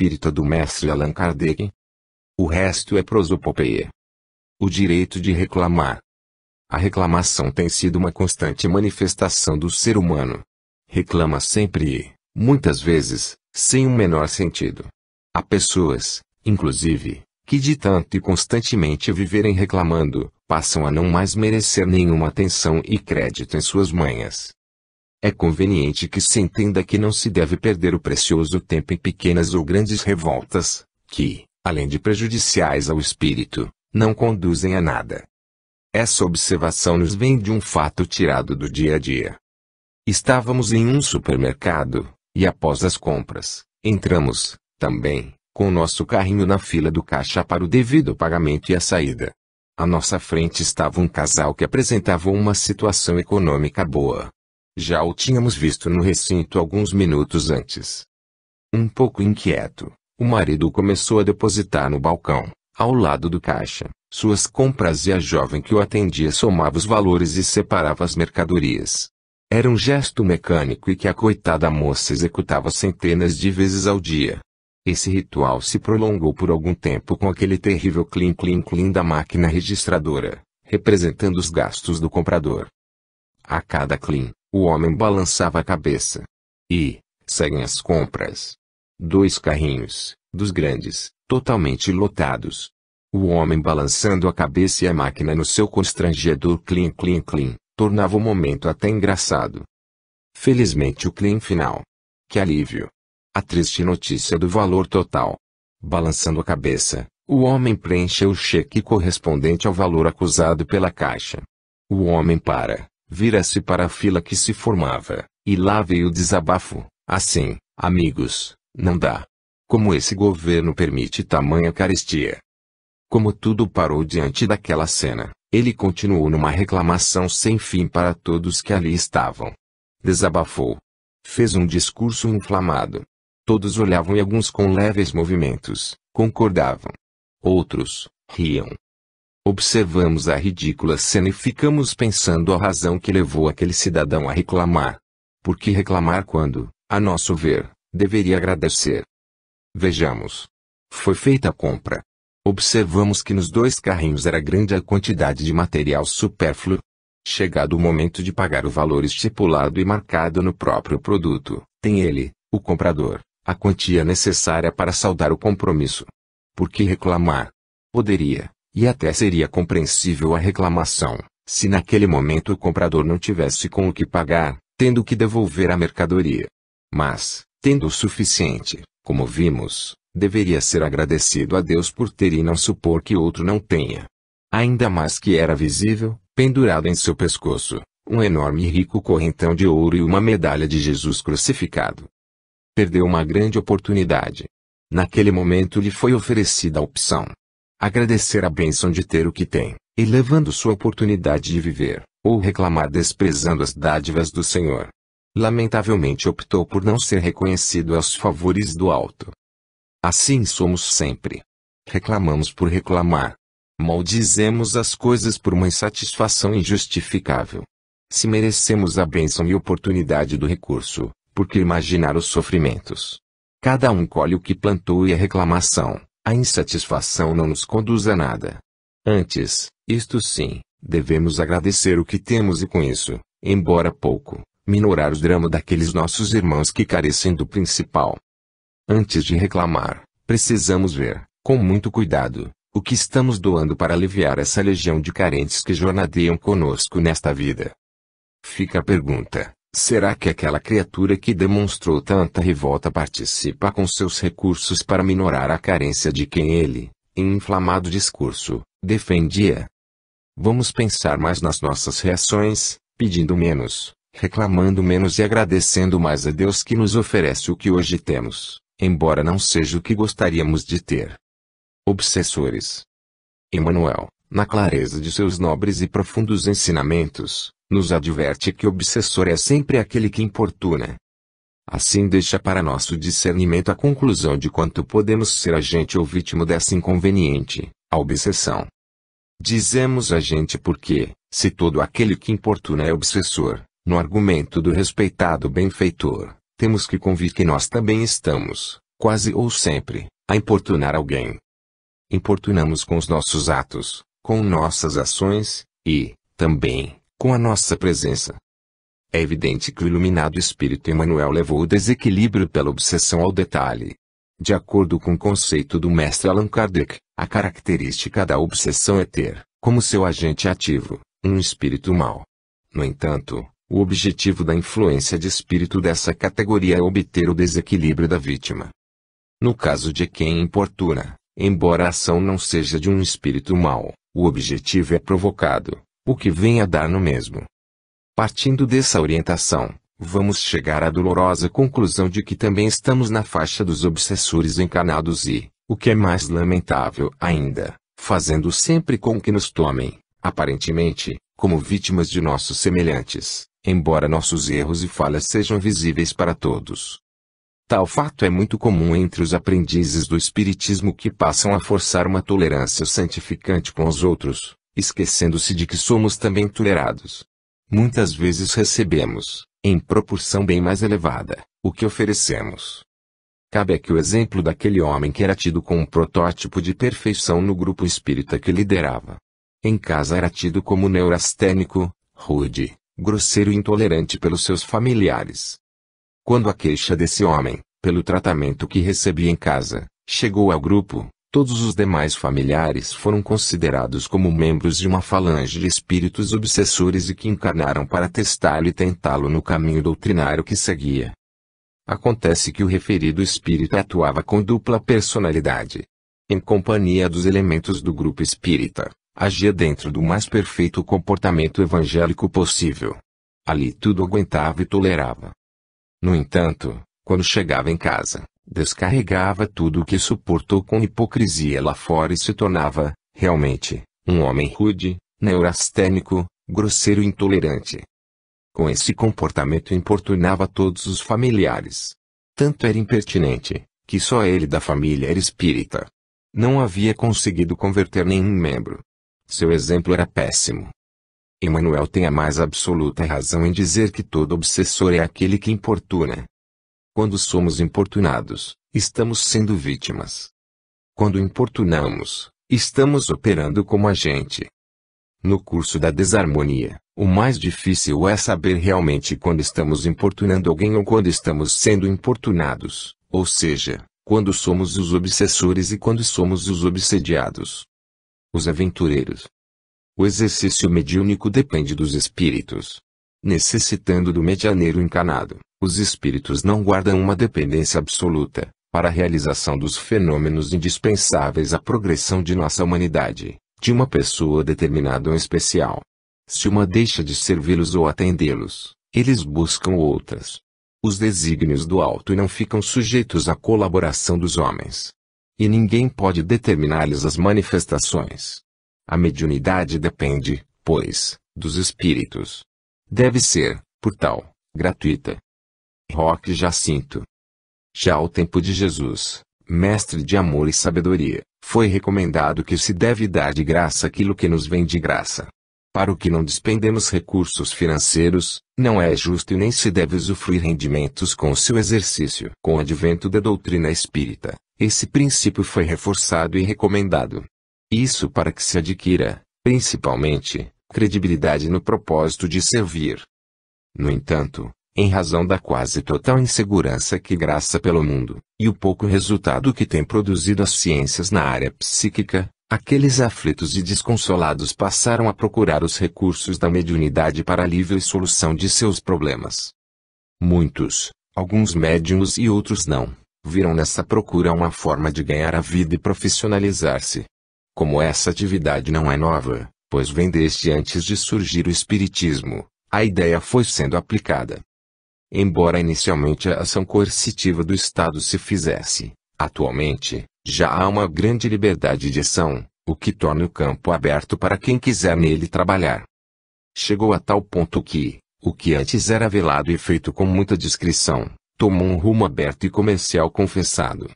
espírita do mestre Allan Kardec. O resto é prosopopeia. O direito de reclamar. A reclamação tem sido uma constante manifestação do ser humano. Reclama sempre e, muitas vezes, sem o menor sentido. Há pessoas, inclusive, que de tanto e constantemente viverem reclamando, passam a não mais merecer nenhuma atenção e crédito em suas manhas. É conveniente que se entenda que não se deve perder o precioso tempo em pequenas ou grandes revoltas, que, além de prejudiciais ao espírito, não conduzem a nada. Essa observação nos vem de um fato tirado do dia a dia. Estávamos em um supermercado, e após as compras, entramos, também, com nosso carrinho na fila do caixa para o devido pagamento e a saída. À nossa frente estava um casal que apresentava uma situação econômica boa. Já o tínhamos visto no recinto alguns minutos antes. Um pouco inquieto, o marido começou a depositar no balcão, ao lado do caixa, suas compras e a jovem que o atendia somava os valores e separava as mercadorias. Era um gesto mecânico e que a coitada moça executava centenas de vezes ao dia. Esse ritual se prolongou por algum tempo com aquele terrível clim-clim-clim da máquina registradora, representando os gastos do comprador. A cada clim, o homem balançava a cabeça. E, seguem as compras. 2 carrinhos, dos grandes, totalmente lotados. O homem balançando a cabeça e a máquina no seu constrangedor clim-clim-clim, tornava o momento até engraçado. Felizmente o clim final. Que alívio! A triste notícia do valor total. Balançando a cabeça, o homem preencheu o cheque correspondente ao valor acusado pela caixa. O homem vira-se para a fila que se formava, e lá veio o desabafo. Assim, amigos, não dá. Como esse governo permite tamanha carestia? Como tudo parou diante daquela cena, ele continuou numa reclamação sem fim para todos que ali estavam. Desabafou. Fez um discurso inflamado. Todos olhavam e alguns com leves movimentos, concordavam. Outros, riam. Observamos a ridícula cena e ficamos pensando a razão que levou aquele cidadão a reclamar. Por que reclamar quando, a nosso ver, deveria agradecer? Vejamos. Foi feita a compra. Observamos que nos 2 carrinhos era grande a quantidade de material supérfluo. Chegado o momento de pagar o valor estipulado e marcado no próprio produto, tem ele, o comprador, a quantia necessária para saldar o compromisso. Por que reclamar? Poderia, e até seria compreensível a reclamação, se naquele momento o comprador não tivesse com o que pagar, tendo que devolver a mercadoria. Mas, tendo o suficiente, como vimos, deveria ser agradecido a Deus por ter e não supor que outro não tenha. Ainda mais que era visível, pendurado em seu pescoço, um enorme e rico correntão de ouro e uma medalha de Jesus crucificado. Perdeu uma grande oportunidade. Naquele momento lhe foi oferecida a opção. Agradecer a bênção de ter o que tem, elevando sua oportunidade de viver, ou reclamar desprezando as dádivas do Senhor. Lamentavelmente optou por não ser reconhecido aos favores do alto. Assim somos sempre. Reclamamos por reclamar. Maldizemos as coisas por uma insatisfação injustificável. Se merecemos a bênção e oportunidade do recurso, por que imaginar os sofrimentos? Cada um colhe o que plantou e a reclamação, a insatisfação não nos conduz a nada. Antes, isto sim, devemos agradecer o que temos e com isso, embora pouco, minorar o drama daqueles nossos irmãos que carecem do principal. Antes de reclamar, precisamos ver, com muito cuidado, o que estamos doando para aliviar essa legião de carentes que jornadeiam conosco nesta vida. Fica a pergunta: será que aquela criatura que demonstrou tanta revolta participa com seus recursos para minorar a carência de quem ele, em inflamado discurso, defendia? Vamos pensar mais nas nossas reações, pedindo menos, reclamando menos e agradecendo mais a Deus que nos oferece o que hoje temos, embora não seja o que gostaríamos de ter. Obsessores. Emmanuel, na clareza de seus nobres e profundos ensinamentos, nos adverte que o obsessor é sempre aquele que importuna. Assim deixa para nosso discernimento a conclusão de quanto podemos ser agente ou vítima dessa inconveniente, a obsessão. Dizemos agente porque, se todo aquele que importuna é obsessor, no argumento do respeitado benfeitor, temos que convir que nós também estamos, quase ou sempre, a importunar alguém. Importunamos com os nossos atos, com nossas ações, e, também, com a nossa presença. É evidente que o iluminado espírito Emmanuel levou o desequilíbrio pela obsessão ao detalhe. De acordo com o conceito do mestre Allan Kardec, a característica da obsessão é ter, como seu agente ativo, um espírito mau. No entanto, o objetivo da influência de espírito dessa categoria é obter o desequilíbrio da vítima. No caso de quem importuna, embora a ação não seja de um espírito mau, o objetivo é provocado, o que vem a dar no mesmo. Partindo dessa orientação, vamos chegar à dolorosa conclusão de que também estamos na faixa dos obsessores encarnados e, o que é mais lamentável ainda, fazendo sempre com que nos tomem, aparentemente, como vítimas de nossos semelhantes, embora nossos erros e falhas sejam visíveis para todos. Tal fato é muito comum entre os aprendizes do Espiritismo que passam a forçar uma tolerância santificante com os outros, esquecendo-se de que somos também tolerados. Muitas vezes recebemos, em proporção bem mais elevada, o que oferecemos. Cabe aqui o exemplo daquele homem que era tido como um protótipo de perfeição no grupo espírita que liderava. Em casa era tido como neurastênico, rude, grosseiro e intolerante pelos seus familiares. Quando a queixa desse homem, pelo tratamento que recebia em casa, chegou ao grupo, todos os demais familiares foram considerados como membros de uma falange de espíritos obsessores e que encarnaram para testá-lo e tentá-lo no caminho doutrinário que seguia. Acontece que o referido espírito atuava com dupla personalidade. Em companhia dos elementos do grupo espírita, agia dentro do mais perfeito comportamento evangélico possível. Ali tudo aguentava e tolerava. No entanto, quando chegava em casa, descarregava tudo o que suportou com hipocrisia lá fora e se tornava, realmente, um homem rude, neurastênico, grosseiro e intolerante. Com esse comportamento importunava todos os familiares. Tanto era impertinente, que só ele da família era espírita. Não havia conseguido converter nenhum membro. Seu exemplo era péssimo. Emmanuel tem a mais absoluta razão em dizer que todo obsessor é aquele que importuna. Quando somos importunados, estamos sendo vítimas. Quando importunamos, estamos operando como agente. No curso da desarmonia, o mais difícil é saber realmente quando estamos importunando alguém ou quando estamos sendo importunados, ou seja, quando somos os obsessores e quando somos os obsediados. Os aventureiros. O exercício mediúnico depende dos espíritos. Necessitando do medianeiro encarnado, os espíritos não guardam uma dependência absoluta, para a realização dos fenômenos indispensáveis à progressão de nossa humanidade, de uma pessoa determinada ou especial. Se uma deixa de servi-los ou atendê-los, eles buscam outras. Os desígnios do alto não ficam sujeitos à colaboração dos homens. E ninguém pode determinar-lhes as manifestações. A mediunidade depende, pois, dos espíritos. Deve ser, por tal, gratuita. Roque Jacinto. Já ao tempo de Jesus, mestre de amor e sabedoria, foi recomendado que se deve dar de graça aquilo que nos vem de graça. Para o que não despendemos recursos financeiros, não é justo e nem se deve usufruir rendimentos com o seu exercício. Com o advento da doutrina espírita, esse princípio foi reforçado e recomendado. Isso para que se adquira, principalmente, credibilidade no propósito de servir. No entanto, em razão da quase total insegurança que graça pelo mundo, e o pouco resultado que tem produzido as ciências na área psíquica, aqueles aflitos e desconsolados passaram a procurar os recursos da mediunidade para alívio e solução de seus problemas. Muitos, alguns médiuns e outros não, viram nessa procura uma forma de ganhar a vida e profissionalizar-se. Como essa atividade não é nova, pois vem desde antes de surgir o Espiritismo, a ideia foi sendo aplicada. Embora inicialmente a ação coercitiva do Estado se fizesse, atualmente, já há uma grande liberdade de ação, o que torna o campo aberto para quem quiser nele trabalhar. Chegou a tal ponto que, o que antes era velado e feito com muita discrição, tomou um rumo aberto e comercial confessado.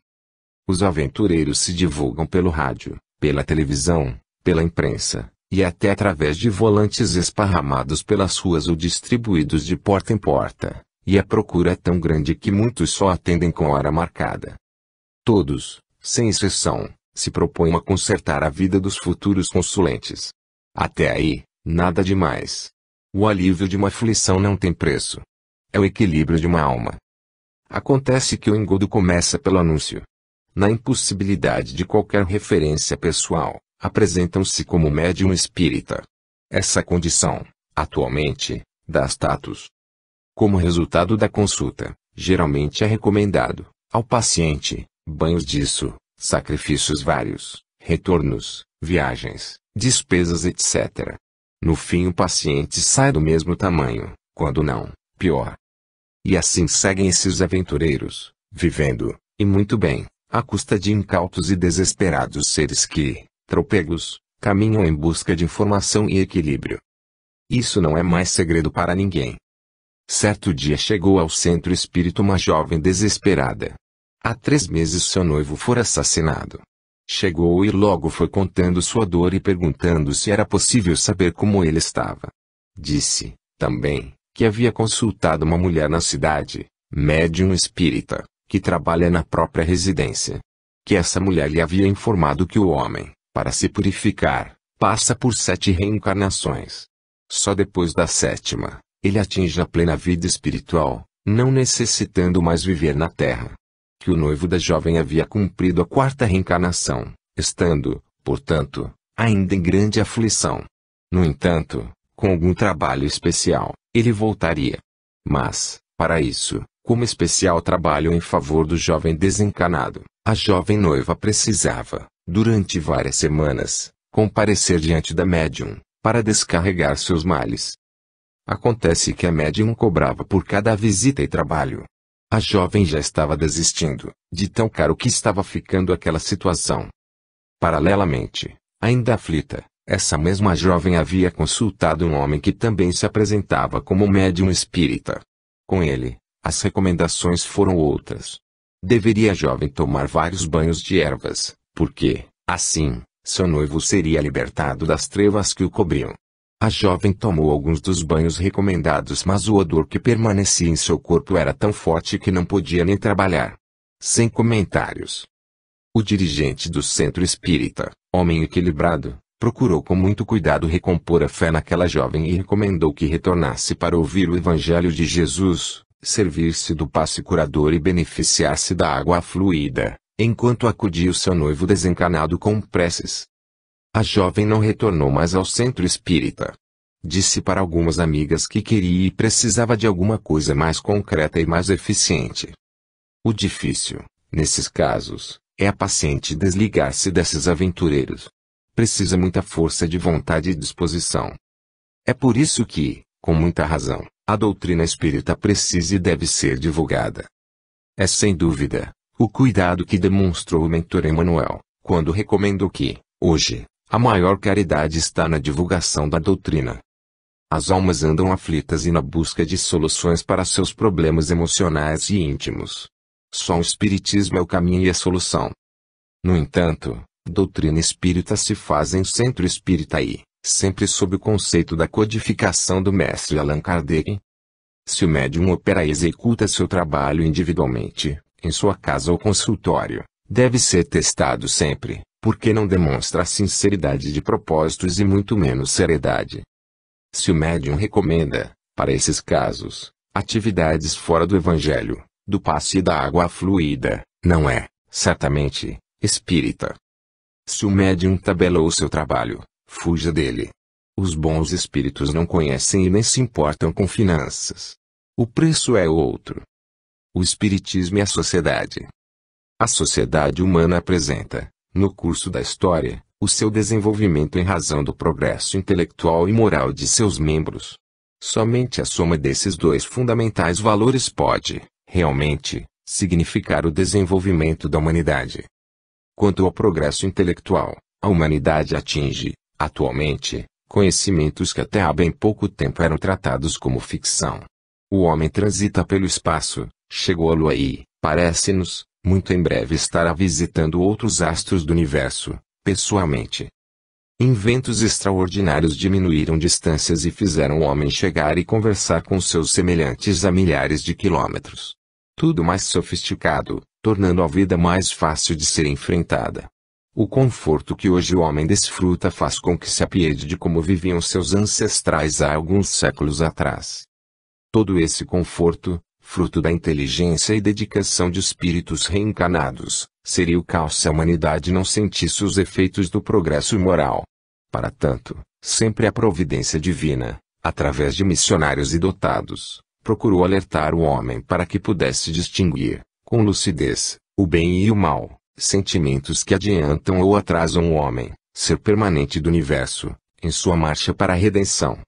Os aventureiros se divulgam pelo rádio, pela televisão, pela imprensa, e até através de volantes esparramados pelas ruas ou distribuídos de porta em porta, e a procura é tão grande que muitos só atendem com hora marcada. Todos, sem exceção, se propõem a consertar a vida dos futuros consulentes. Até aí, nada demais. O alívio de uma aflição não tem preço. É o equilíbrio de uma alma. Acontece que o engodo começa pelo anúncio. Na impossibilidade de qualquer referência pessoal, apresentam-se como médium espírita. Essa condição, atualmente, dá status. Como resultado da consulta, geralmente é recomendado, ao paciente, banhos disso, sacrifícios vários, retornos, viagens, despesas etc. No fim o paciente sai do mesmo tamanho, quando não, pior. E assim seguem esses aventureiros, vivendo, e muito bem, à custa de incautos e desesperados seres que, trôpegos, caminham em busca de informação e equilíbrio. Isso não é mais segredo para ninguém. Certo dia chegou ao centro espírita uma jovem desesperada. Há 3 meses seu noivo fora assassinado. Chegou e logo foi contando sua dor e perguntando se era possível saber como ele estava. Disse, também, que havia consultado uma mulher na cidade, médium espírita, que trabalha na própria residência. Que essa mulher lhe havia informado que o homem, para se purificar, passa por 7 reencarnações. Só depois da 7ª, ele atinge a plena vida espiritual, não necessitando mais viver na Terra. Que o noivo da jovem havia cumprido a 4ª reencarnação, estando, portanto, ainda em grande aflição. No entanto, com algum trabalho especial, ele voltaria. Mas, para isso, como especial trabalho em favor do jovem desencarnado, a jovem noiva precisava, durante várias semanas, comparecer diante da médium, para descarregar seus males. Acontece que a médium cobrava por cada visita e trabalho. A jovem já estava desistindo, de tão caro que estava ficando aquela situação. Paralelamente, ainda aflita, essa mesma jovem havia consultado um homem que também se apresentava como médium espírita. Com ele, as recomendações foram outras. Deveria a jovem tomar vários banhos de ervas, porque, assim, seu noivo seria libertado das trevas que o cobriam. A jovem tomou alguns dos banhos recomendados, mas o odor que permanecia em seu corpo era tão forte que não podia nem trabalhar. Sem comentários. O dirigente do centro espírita, homem equilibrado, procurou com muito cuidado recompor a fé naquela jovem e recomendou que retornasse para ouvir o Evangelho de Jesus, servir-se do passe curador e beneficiar-se da água fluida, enquanto acudia o seu noivo desencarnado com preces. A jovem não retornou mais ao centro espírita. Disse para algumas amigas que queria e precisava de alguma coisa mais concreta e mais eficiente. O difícil, nesses casos, é a paciente desligar-se desses aventureiros. Precisa muita força de vontade e disposição. É por isso que, com muita razão, a doutrina espírita precisa e deve ser divulgada. É sem dúvida, o cuidado que demonstrou o mentor Emmanuel, quando recomendou que, hoje, a maior caridade está na divulgação da doutrina. As almas andam aflitas e na busca de soluções para seus problemas emocionais e íntimos. Só o Espiritismo é o caminho e a solução. No entanto, doutrina espírita se faz em centro espírita e, sempre sob o conceito da codificação do mestre Allan Kardec. Se o médium opera e executa seu trabalho individualmente, em sua casa ou consultório, deve ser testado sempre, porque não demonstra sinceridade de propósitos e muito menos seriedade. Se o médium recomenda, para esses casos, atividades fora do Evangelho, do passe e da água fluida, não é, certamente, espírita. Se o médium tabelou seu trabalho, fuja dele. Os bons espíritos não conhecem e nem se importam com finanças. O preço é outro. O espiritismo e a sociedade. A sociedade humana apresenta, no curso da história, o seu desenvolvimento em razão do progresso intelectual e moral de seus membros. Somente a soma desses dois fundamentais valores pode, realmente, significar o desenvolvimento da humanidade. Quanto ao progresso intelectual, a humanidade atinge, atualmente, conhecimentos que até há bem pouco tempo eram tratados como ficção. O homem transita pelo espaço, chegou à Lua e, parece-nos, muito em breve estará visitando outros astros do universo, pessoalmente. Inventos extraordinários diminuíram distâncias e fizeram o homem chegar e conversar com seus semelhantes a milhares de quilômetros. Tudo mais sofisticado, tornando a vida mais fácil de ser enfrentada. O conforto que hoje o homem desfruta faz com que se apiede de como viviam seus ancestrais há alguns séculos atrás. Todo esse conforto, fruto da inteligência e dedicação de espíritos reencarnados, seria o caos se a humanidade não sentisse os efeitos do progresso moral. Para tanto, sempre a providência divina, através de missionários e dotados, procurou alertar o homem para que pudesse distinguir, com lucidez, o bem e o mal, sentimentos que adiantam ou atrasam o homem, ser permanente do universo, em sua marcha para a redenção.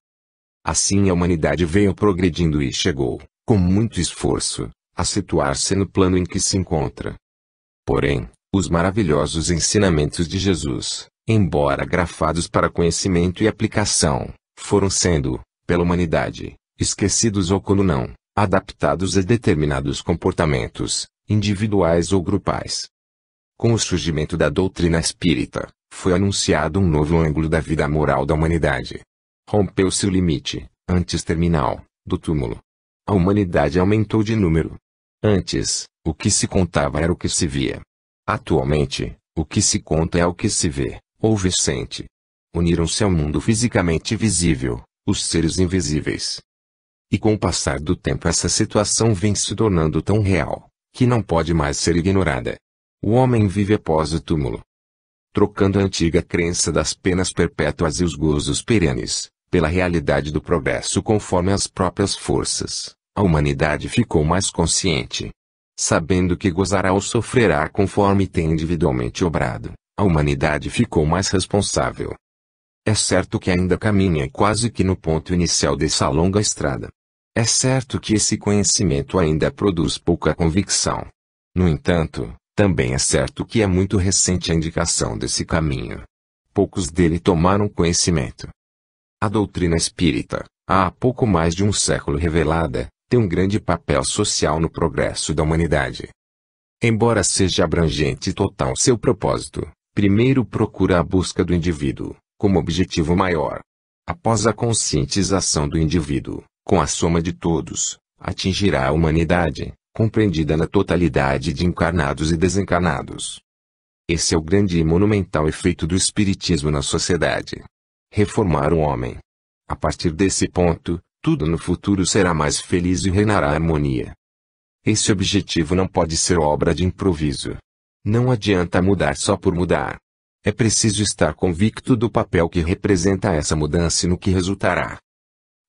Assim a humanidade veio progredindo e chegou, com muito esforço, a situar-se no plano em que se encontra. Porém, os maravilhosos ensinamentos de Jesus, embora grafados para conhecimento e aplicação, foram sendo, pela humanidade, esquecidos ou quando não, adaptados a determinados comportamentos, individuais ou grupais. Com o surgimento da doutrina espírita, foi anunciado um novo ângulo da vida moral da humanidade. Rompeu-se o limite, antes terminal, do túmulo. A humanidade aumentou de número. Antes, o que se contava era o que se via. Atualmente, o que se conta é o que se vê, ou vê sente. Uniram-se ao mundo fisicamente visível, os seres invisíveis. E com o passar do tempo essa situação vem se tornando tão real, que não pode mais ser ignorada. O homem vive após o túmulo. Trocando a antiga crença das penas perpétuas e os gozos perenes, pela realidade do progresso conforme as próprias forças, a humanidade ficou mais consciente. Sabendo que gozará ou sofrerá conforme tem individualmente obrado, a humanidade ficou mais responsável. É certo que ainda caminha quase que no ponto inicial dessa longa estrada. É certo que esse conhecimento ainda produz pouca convicção. No entanto, também é certo que é muito recente a indicação desse caminho. Poucos dele tomaram conhecimento. A doutrina espírita, há pouco mais de um século revelada, tem um grande papel social no progresso da humanidade. Embora seja abrangente e total seu propósito, primeiro procura a busca do indivíduo, como objetivo maior. Após a conscientização do indivíduo, com a soma de todos, atingirá a humanidade, compreendida na totalidade de encarnados e desencarnados. Esse é o grande e monumental efeito do espiritismo na sociedade. Reformar o homem. A partir desse ponto, tudo no futuro será mais feliz e reinará a harmonia. Esse objetivo não pode ser obra de improviso. Não adianta mudar só por mudar. É preciso estar convicto do papel que representa essa mudança e no que resultará.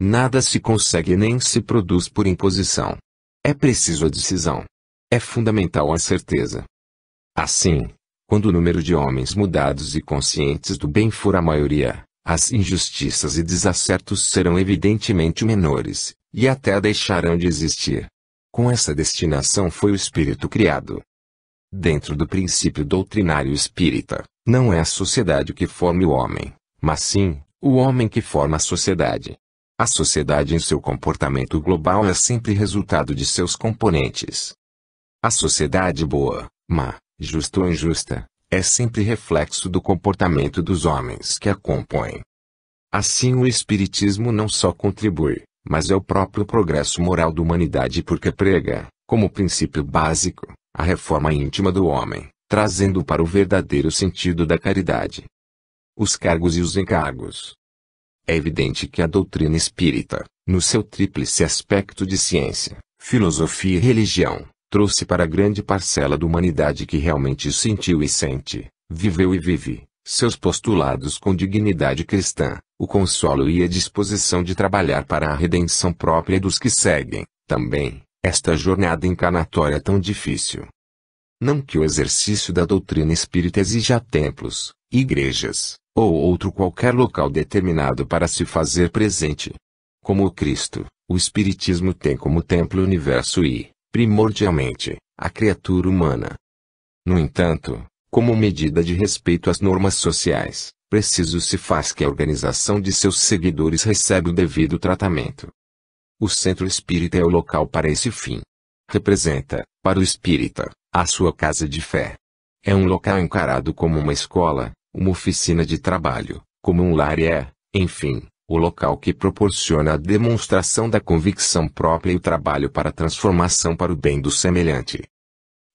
Nada se consegue nem se produz por imposição. É preciso a decisão. É fundamental a certeza. Assim, quando o número de homens mudados e conscientes do bem for a maioria, as injustiças e desacertos serão evidentemente menores, e até deixarão de existir. Com essa destinação foi o espírito criado. Dentro do princípio doutrinário espírita, não é a sociedade que forma o homem, mas sim, o homem que forma a sociedade. A sociedade em seu comportamento global é sempre resultado de seus componentes. A sociedade boa, má, justa ou injusta, é sempre reflexo do comportamento dos homens que a compõem. Assim o espiritismo não só contribui, mas é o próprio progresso moral da humanidade porque prega, como princípio básico, a reforma íntima do homem, trazendo para o verdadeiro sentido da caridade. Os cargos e os encargos. É evidente que a doutrina espírita, no seu tríplice aspecto de ciência, filosofia e religião, trouxe para grande parcela da humanidade que realmente sentiu e sente, viveu e vive, seus postulados com dignidade cristã, o consolo e a disposição de trabalhar para a redenção própria dos que seguem, também, esta jornada encarnatória tão difícil. Não que o exercício da doutrina espírita exija templos, igrejas, ou outro qualquer local determinado para se fazer presente. Como o Cristo, o Espiritismo tem como templo o universo e, primordialmente, a criatura humana. No entanto, como medida de respeito às normas sociais, preciso se faz que a organização de seus seguidores recebe o devido tratamento. O centro espírita é o local para esse fim. Representa, para o espírita, a sua casa de fé. É um local encarado como uma escola, uma oficina de trabalho, como um lar e é, enfim, o local que proporciona a demonstração da convicção própria e o trabalho para a transformação para o bem do semelhante.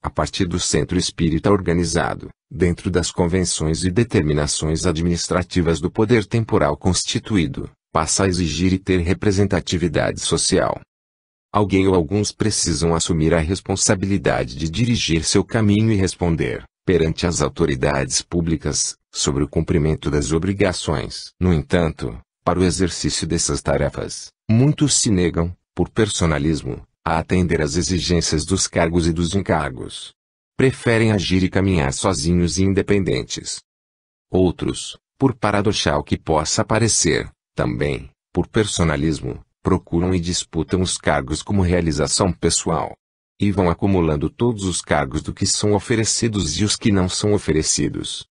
a partir do centro espírita organizado, dentro das convenções e determinações administrativas do poder temporal constituído, passa a exigir e ter representatividade social. Alguém ou alguns precisam assumir a responsabilidade de dirigir seu caminho e responder, perante as autoridades públicas, sobre o cumprimento das obrigações. No entanto, para o exercício dessas tarefas, muitos se negam, por personalismo, a atender às exigências dos cargos e dos encargos. Preferem agir e caminhar sozinhos e independentes. Outros, por paradoxal que possa parecer, também, por personalismo, procuram e disputam os cargos como realização pessoal. E vão acumulando todos os cargos do que são oferecidos e os que não são oferecidos.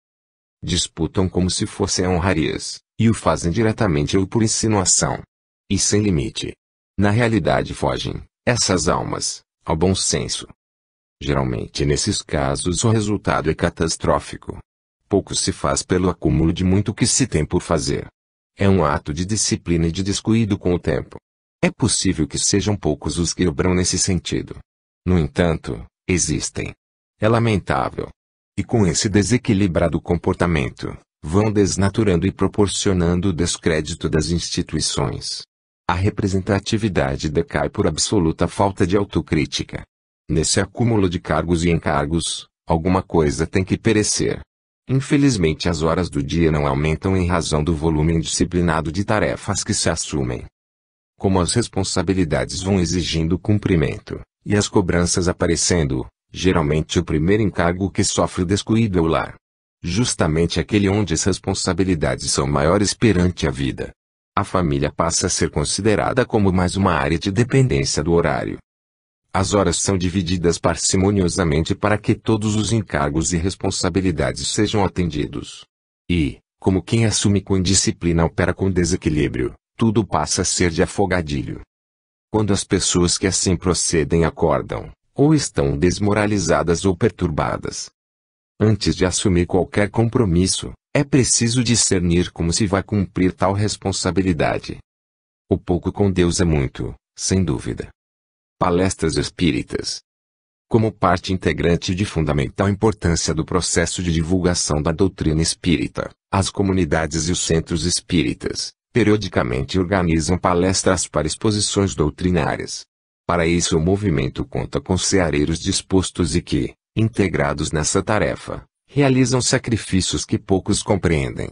Disputam como se fossem honrarias, e o fazem diretamente ou por insinuação. E sem limite. Na realidade fogem, essas almas, ao bom senso. Geralmente nesses casos o resultado é catastrófico. Pouco se faz pelo acúmulo de muito que se tem por fazer. É um ato de disciplina e de descuido com o tempo. É possível que sejam poucos os que obram nesse sentido. No entanto, existem. É lamentável. E com esse desequilibrado comportamento, vão desnaturando e proporcionando o descrédito das instituições. A representatividade decai por absoluta falta de autocrítica. Nesse acúmulo de cargos e encargos, alguma coisa tem que perecer. Infelizmente as horas do dia não aumentam em razão do volume indisciplinado de tarefas que se assumem. Como as responsabilidades vão exigindo cumprimento, e as cobranças aparecendo, geralmente o primeiro encargo que sofre o descuido é o lar. Justamente aquele onde as responsabilidades são maiores perante a vida. A família passa a ser considerada como mais uma área de dependência do horário. As horas são divididas parcimoniosamente para que todos os encargos e responsabilidades sejam atendidos. E, como quem assume com indisciplina opera com desequilíbrio, tudo passa a ser de afogadilho. Quando as pessoas que assim procedem acordam, ou estão desmoralizadas ou perturbadas. Antes de assumir qualquer compromisso, é preciso discernir como se vai cumprir tal responsabilidade. O pouco com Deus é muito, sem dúvida. Palestras espíritas. Como parte integrante de fundamental importância do processo de divulgação da doutrina espírita, as comunidades e os centros espíritas, periodicamente organizam palestras para exposições doutrinárias. Para isso o movimento conta com ceareiros dispostos e que, integrados nessa tarefa, realizam sacrifícios que poucos compreendem.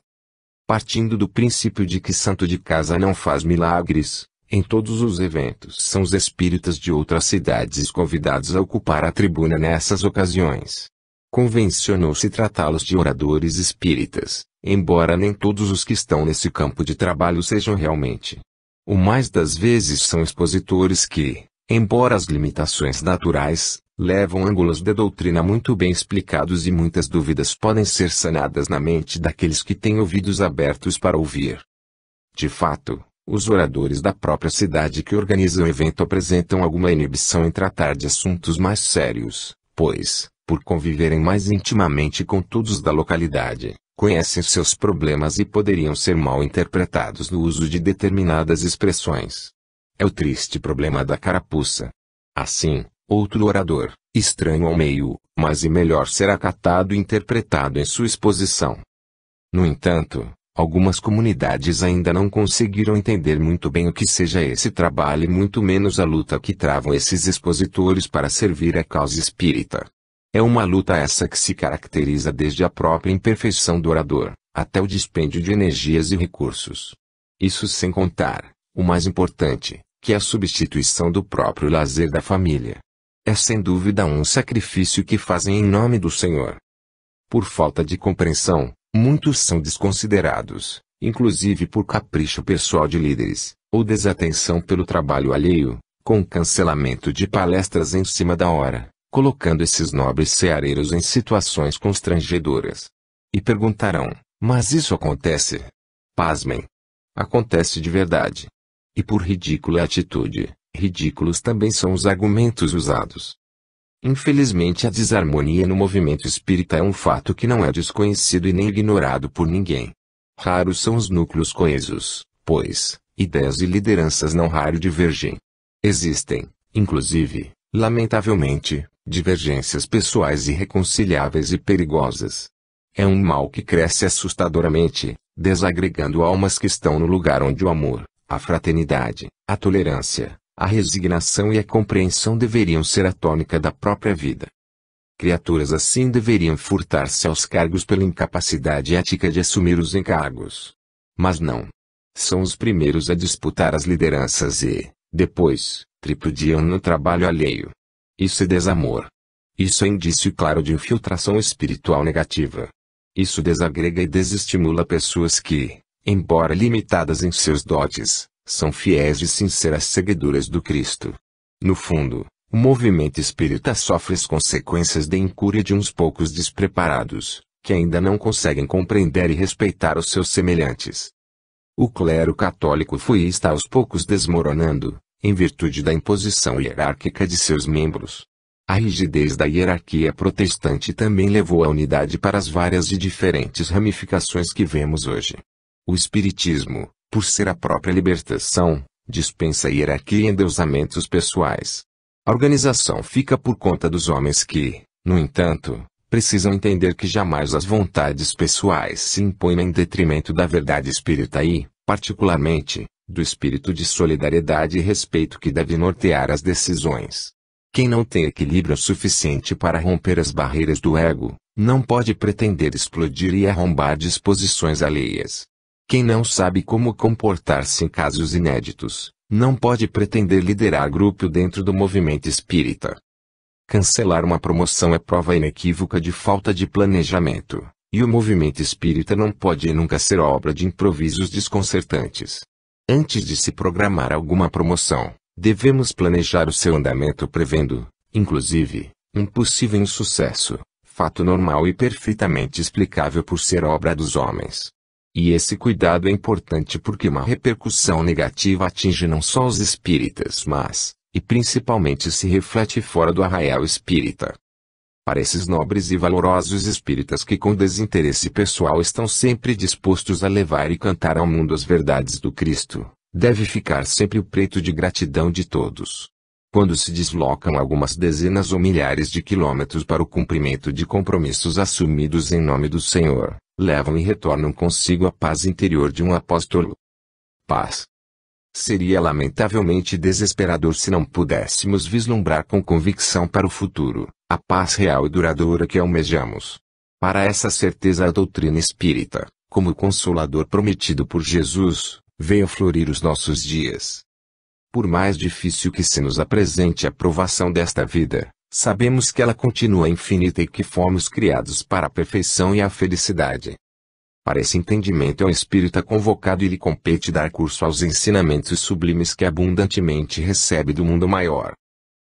Partindo do princípio de que santo de casa não faz milagres, em todos os eventos são os espíritas de outras cidades convidados a ocupar a tribuna nessas ocasiões. Convencionou-se tratá-los de oradores espíritas, embora nem todos os que estão nesse campo de trabalho sejam realmente. O mais das vezes são expositores que, embora as limitações naturais, levam ângulos da doutrina muito bem explicados e muitas dúvidas podem ser sanadas na mente daqueles que têm ouvidos abertos para ouvir. De fato, os oradores da própria cidade que organizam o evento apresentam alguma inibição em tratar de assuntos mais sérios, pois, por conviverem mais intimamente com todos da localidade, conhecem seus problemas e poderiam ser mal interpretados no uso de determinadas expressões. É o triste problema da carapuça. Assim, outro orador, estranho ao meio, mas e melhor será catado e interpretado em sua exposição. No entanto, algumas comunidades ainda não conseguiram entender muito bem o que seja esse trabalho e muito menos a luta que travam esses expositores para servir a causa espírita. É uma luta essa que se caracteriza desde a própria imperfeição do orador, até o dispêndio de energias e recursos. Isso sem contar, o mais importante, que é a substituição do próprio lazer da família. É sem dúvida um sacrifício que fazem em nome do Senhor. Por falta de compreensão, muitos são desconsiderados, inclusive por capricho pessoal de líderes, ou desatenção pelo trabalho alheio, com cancelamento de palestras em cima da hora, colocando esses nobres ceareiros em situações constrangedoras. E perguntarão, mas isso acontece? Pasmem. Acontece de verdade. E por ridícula atitude, ridículos também são os argumentos usados. Infelizmente a desarmonia no movimento espírita é um fato que não é desconhecido e nem ignorado por ninguém. Raros são os núcleos coesos, pois, ideias e lideranças não raro divergem. Existem, inclusive, lamentavelmente, divergências pessoais irreconciliáveis e perigosas. É um mal que cresce assustadoramente, desagregando almas que estão no lugar onde o amor, a fraternidade, a tolerância, a resignação e a compreensão deveriam ser a tônica da própria vida. Criaturas assim deveriam furtar-se aos cargos pela incapacidade ética de assumir os encargos. Mas não. São os primeiros a disputar as lideranças e, depois, tripudiam no trabalho alheio. Isso é desamor. Isso é indício claro de infiltração espiritual negativa. Isso desagrega e desestimula pessoas que, embora limitadas em seus dotes, são fiéis e sinceras seguidoras do Cristo. No fundo, o movimento espírita sofre as consequências da incúria de uns poucos despreparados, que ainda não conseguem compreender e respeitar os seus semelhantes. O clero católico foi e está aos poucos desmoronando, em virtude da imposição hierárquica de seus membros. A rigidez da hierarquia protestante também levou a unidade para as várias e diferentes ramificações que vemos hoje. O Espiritismo, por ser a própria libertação, dispensa hierarquia e endeusamentos pessoais. A organização fica por conta dos homens que, no entanto, precisam entender que jamais as vontades pessoais se impõem em detrimento da verdade espírita e, particularmente, do espírito de solidariedade e respeito que deve nortear as decisões. Quem não tem equilíbrio suficiente para romper as barreiras do ego, não pode pretender explodir e arrombar disposições alheias. Quem não sabe como comportar-se em casos inéditos, não pode pretender liderar grupo dentro do movimento espírita. Cancelar uma promoção é prova inequívoca de falta de planejamento, e o movimento espírita não pode e nunca ser obra de improvisos desconcertantes. Antes de se programar alguma promoção, devemos planejar o seu andamento prevendo, inclusive, um possível insucesso, fato normal e perfeitamente explicável por ser obra dos homens. E esse cuidado é importante porque uma repercussão negativa atinge não só os espíritas mas, e principalmente se reflete fora do arraial espírita. Para esses nobres e valorosos espíritas que com desinteresse pessoal estão sempre dispostos a levar e cantar ao mundo as verdades do Cristo, deve ficar sempre o preto de gratidão de todos. Quando se deslocam algumas dezenas ou milhares de quilômetros para o cumprimento de compromissos assumidos em nome do Senhor, levam e retornam consigo a paz interior de um apóstolo. Paz. Seria lamentavelmente desesperador se não pudéssemos vislumbrar com convicção para o futuro, a paz real e duradoura que almejamos. Para essa certeza a doutrina espírita, como consolador prometido por Jesus, veio florir os nossos dias. Por mais difícil que se nos apresente a provação desta vida, sabemos que ela continua infinita e que fomos criados para a perfeição e a felicidade. Para esse entendimento é o espírita convocado e lhe compete dar curso aos ensinamentos sublimes que abundantemente recebe do mundo maior.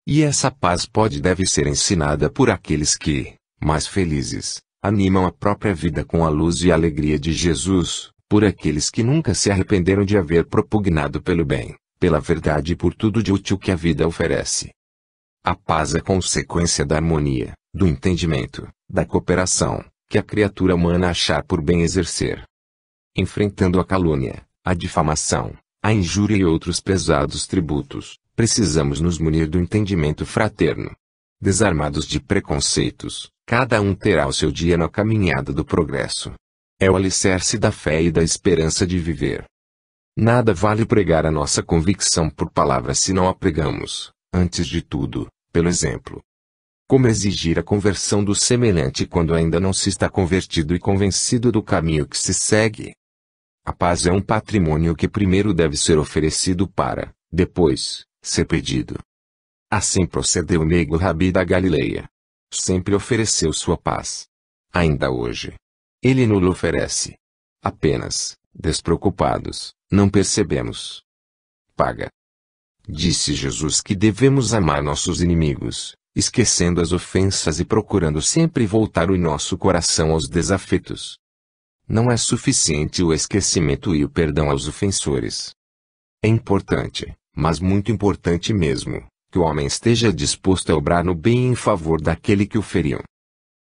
E essa paz pode e deve ser ensinada por aqueles que, mais felizes, animam a própria vida com a luz e a alegria de Jesus, por aqueles que nunca se arrependeram de haver propugnado pelo bem, pela verdade e por tudo de útil que a vida oferece. A paz é consequência da harmonia, do entendimento, da cooperação, que a criatura humana achar por bem exercer. Enfrentando a calúnia, a difamação, a injúria e outros pesados tributos, precisamos nos munir do entendimento fraterno. Desarmados de preconceitos, cada um terá o seu dia na caminhada do progresso. É o alicerce da fé e da esperança de viver. Nada vale pregar a nossa convicção por palavras se não a pregamos, antes de tudo, pelo exemplo. Como exigir a conversão do semelhante quando ainda não se está convertido e convencido do caminho que se segue? A paz é um patrimônio que primeiro deve ser oferecido para, depois, ser pedido. Assim procedeu o meigo Rabi da Galileia. Sempre ofereceu sua paz. Ainda hoje. Ele nos oferece. Apenas, despreocupados, não percebemos. Paga. Disse Jesus que devemos amar nossos inimigos, esquecendo as ofensas e procurando sempre voltar o nosso coração aos desafetos. Não é suficiente o esquecimento e o perdão aos ofensores. É importante, mas muito importante mesmo, que o homem esteja disposto a obrar no bem em favor daquele que o feriu.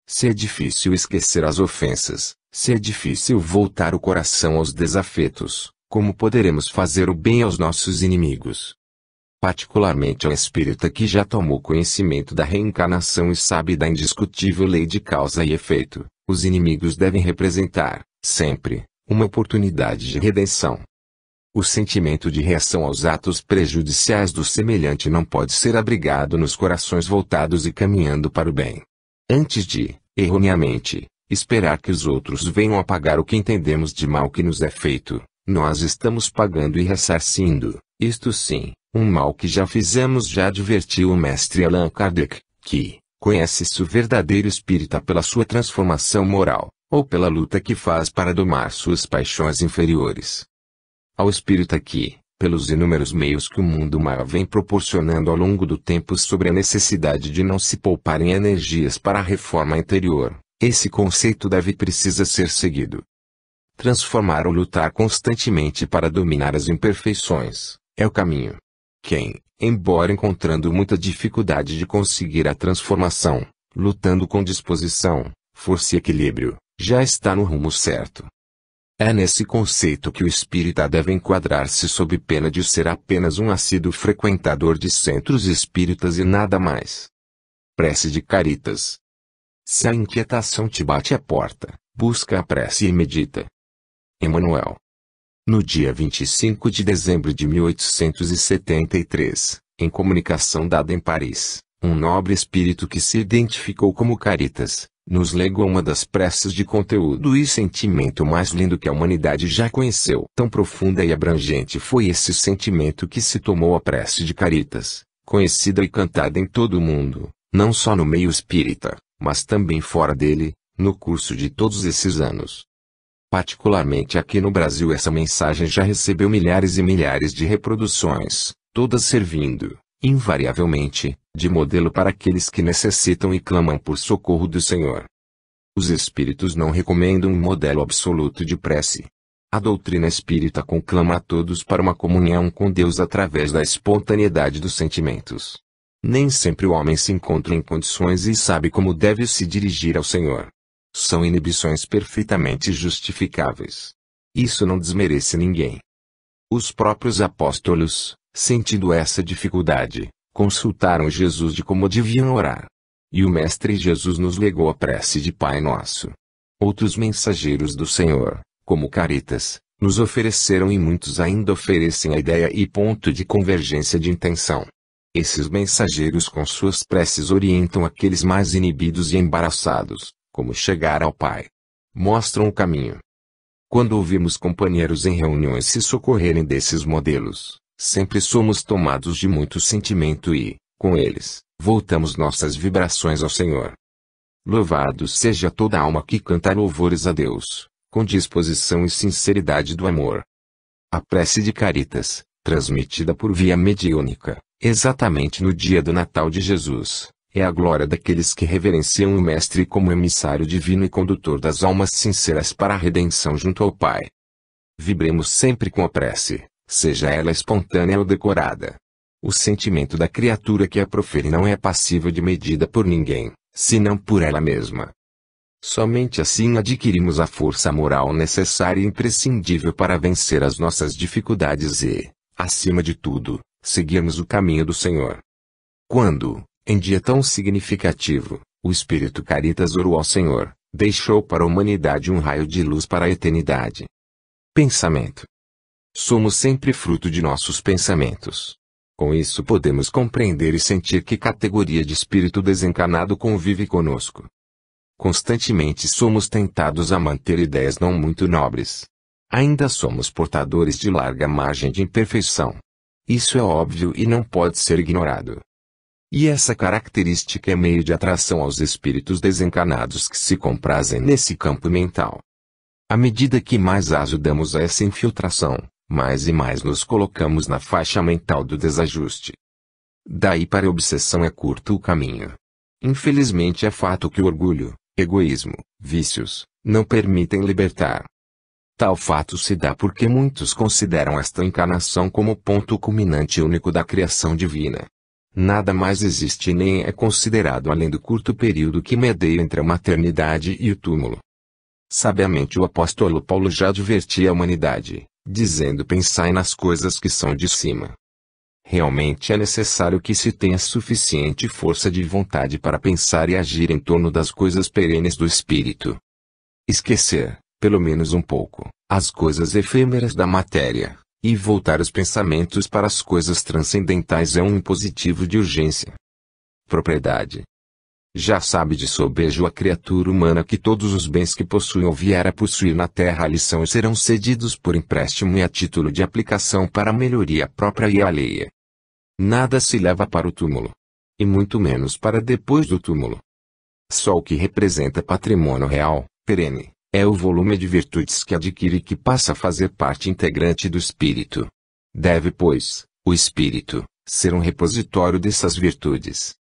Se é difícil esquecer as ofensas, se é difícil voltar o coração aos desafetos, como poderemos fazer o bem aos nossos inimigos? particularmente ao espírita que já tomou conhecimento da reencarnação e sabe da indiscutível lei de causa e efeito, os inimigos devem representar, sempre, uma oportunidade de redenção. O sentimento de reação aos atos prejudiciais do semelhante não pode ser abrigado nos corações voltados e caminhando para o bem. Antes de, erroneamente, esperar que os outros venham a pagar o que entendemos de mal que nos é feito, nós estamos pagando e ressarcindo, isto sim, um mal que já fizemos. Já advertiu o mestre Allan Kardec, que conhece-se o verdadeiro espírita pela sua transformação moral, ou pela luta que faz para domar suas paixões inferiores. Ao espírita que, pelos inúmeros meios que o mundo mal vem proporcionando ao longo do tempo sobre a necessidade de não se poupar em energias para a reforma interior, esse conceito deve e precisa ser seguido. Transformar ou lutar constantemente para dominar as imperfeições, é o caminho. Quem, embora encontrando muita dificuldade de conseguir a transformação, lutando com disposição, força e equilíbrio, já está no rumo certo. É nesse conceito que o espírita deve enquadrar-se sob pena de ser apenas um assíduo frequentador de centros espíritas e nada mais. Prece de Caritas. Se a inquietação te bate à porta, busca a prece e medita. Emmanuel. No dia 25 de dezembro de 1873, em comunicação dada em Paris, um nobre espírito que se identificou como Caritas, nos legou uma das preces de conteúdo e sentimento mais lindo que a humanidade já conheceu. Tão profunda e abrangente foi esse sentimento que se tomou a prece de Caritas, conhecida e cantada em todo o mundo, não só no meio espírita, mas também fora dele, no curso de todos esses anos. Particularmente aqui no Brasil, essa mensagem já recebeu milhares e milhares de reproduções, todas servindo, invariavelmente, de modelo para aqueles que necessitam e clamam por socorro do Senhor. Os espíritos não recomendam um modelo absoluto de prece. A doutrina espírita conclama a todos para uma comunhão com Deus através da espontaneidade dos sentimentos. Nem sempre o homem se encontra em condições e sabe como deve se dirigir ao Senhor. São inibições perfeitamente justificáveis. Isso não desmerece ninguém. Os próprios apóstolos, sentindo essa dificuldade, consultaram Jesus de como deviam orar. E o Mestre Jesus nos legou a prece de Pai Nosso. Outros mensageiros do Senhor, como Caritas, nos ofereceram e muitos ainda oferecem a ideia e ponto de convergência de intenção. Esses mensageiros com suas preces orientam aqueles mais inibidos e embaraçados, como chegar ao Pai. Mostram o caminho. Quando ouvimos companheiros em reuniões se socorrerem desses modelos, sempre somos tomados de muito sentimento e, com eles, voltamos nossas vibrações ao Senhor. Louvado seja toda alma que canta louvores a Deus, com disposição e sinceridade do amor. A prece de Caritas, transmitida por via mediúnica, exatamente no dia do Natal de Jesus, é a glória daqueles que reverenciam o Mestre como emissário divino e condutor das almas sinceras para a redenção junto ao Pai. Vibremos sempre com a prece, seja ela espontânea ou decorada. O sentimento da criatura que a profere não é passível de medida por ninguém, senão por ela mesma. Somente assim adquirimos a força moral necessária e imprescindível para vencer as nossas dificuldades e, acima de tudo, seguirmos o caminho do Senhor. Quando, em dia tão significativo, o Espírito Caritas orou ao Senhor, deixou para a humanidade um raio de luz para a eternidade. Pensamento. Somos sempre fruto de nossos pensamentos. Com isso podemos compreender e sentir que categoria de espírito desencarnado convive conosco. Constantemente somos tentados a manter ideias não muito nobres. Ainda somos portadores de larga margem de imperfeição. Isso é óbvio e não pode ser ignorado. E essa característica é meio de atração aos espíritos desencarnados que se comprazem nesse campo mental. À medida que mais aso damos a essa infiltração, mais e mais nos colocamos na faixa mental do desajuste. Daí para a obsessão é curto o caminho. Infelizmente é fato que o orgulho, egoísmo, vícios, não permitem libertar. Tal fato se dá porque muitos consideram esta encarnação como o ponto culminante único da criação divina. Nada mais existe nem é considerado além do curto período que medeia entre a maternidade e o túmulo. Sabiamente o apóstolo Paulo já advertia a humanidade, dizendo: pensai nas coisas que são de cima. Realmente é necessário que se tenha suficiente força de vontade para pensar e agir em torno das coisas perenes do espírito. Esquecer, pelo menos um pouco, as coisas efêmeras da matéria, e voltar os pensamentos para as coisas transcendentais é um impositivo de urgência. Propriedade. Já sabe de sobejo a criatura humana que todos os bens que possui ou vier a possuir na terra lhe são e serão cedidos por empréstimo e a título de aplicação para a melhoria própria e alheia. Nada se leva para o túmulo. E muito menos para depois do túmulo. Só o que representa patrimônio real, perene, é o volume de virtudes que adquire e que passa a fazer parte integrante do espírito. Deve, pois, o espírito, ser um repositório dessas virtudes.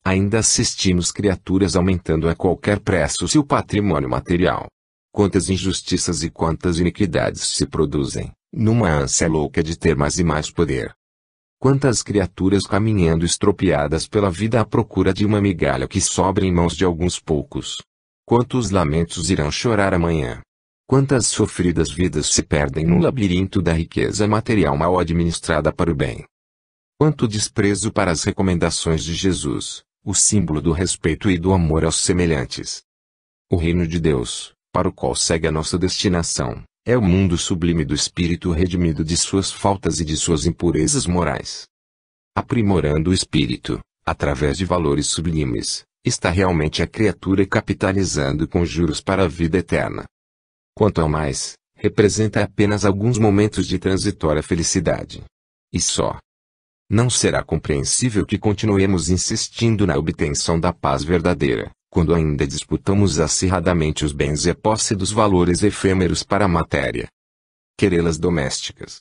Ainda assistimos criaturas aumentando a qualquer preço seu patrimônio material. Quantas injustiças e quantas iniquidades se produzem, numa ânsia louca de ter mais e mais poder. Quantas criaturas caminhando estropiadas pela vida à procura de uma migalha que sobra em mãos de alguns poucos. Quantos lamentos irão chorar amanhã? Quantas sofridas vidas se perdem no labirinto da riqueza material mal administrada para o bem? Quanto desprezo para as recomendações de Jesus, o símbolo do respeito e do amor aos semelhantes. O reino de Deus, para o qual segue a nossa destinação, é o mundo sublime do espírito redimido de suas faltas e de suas impurezas morais. Aprimorando o espírito, através de valores sublimes, está realmente a criatura capitalizando com juros para a vida eterna. Quanto ao mais, representa apenas alguns momentos de transitória felicidade. E só. Não será compreensível que continuemos insistindo na obtenção da paz verdadeira, quando ainda disputamos acirradamente os bens e a posse dos valores efêmeros para a matéria. Querelas domésticas.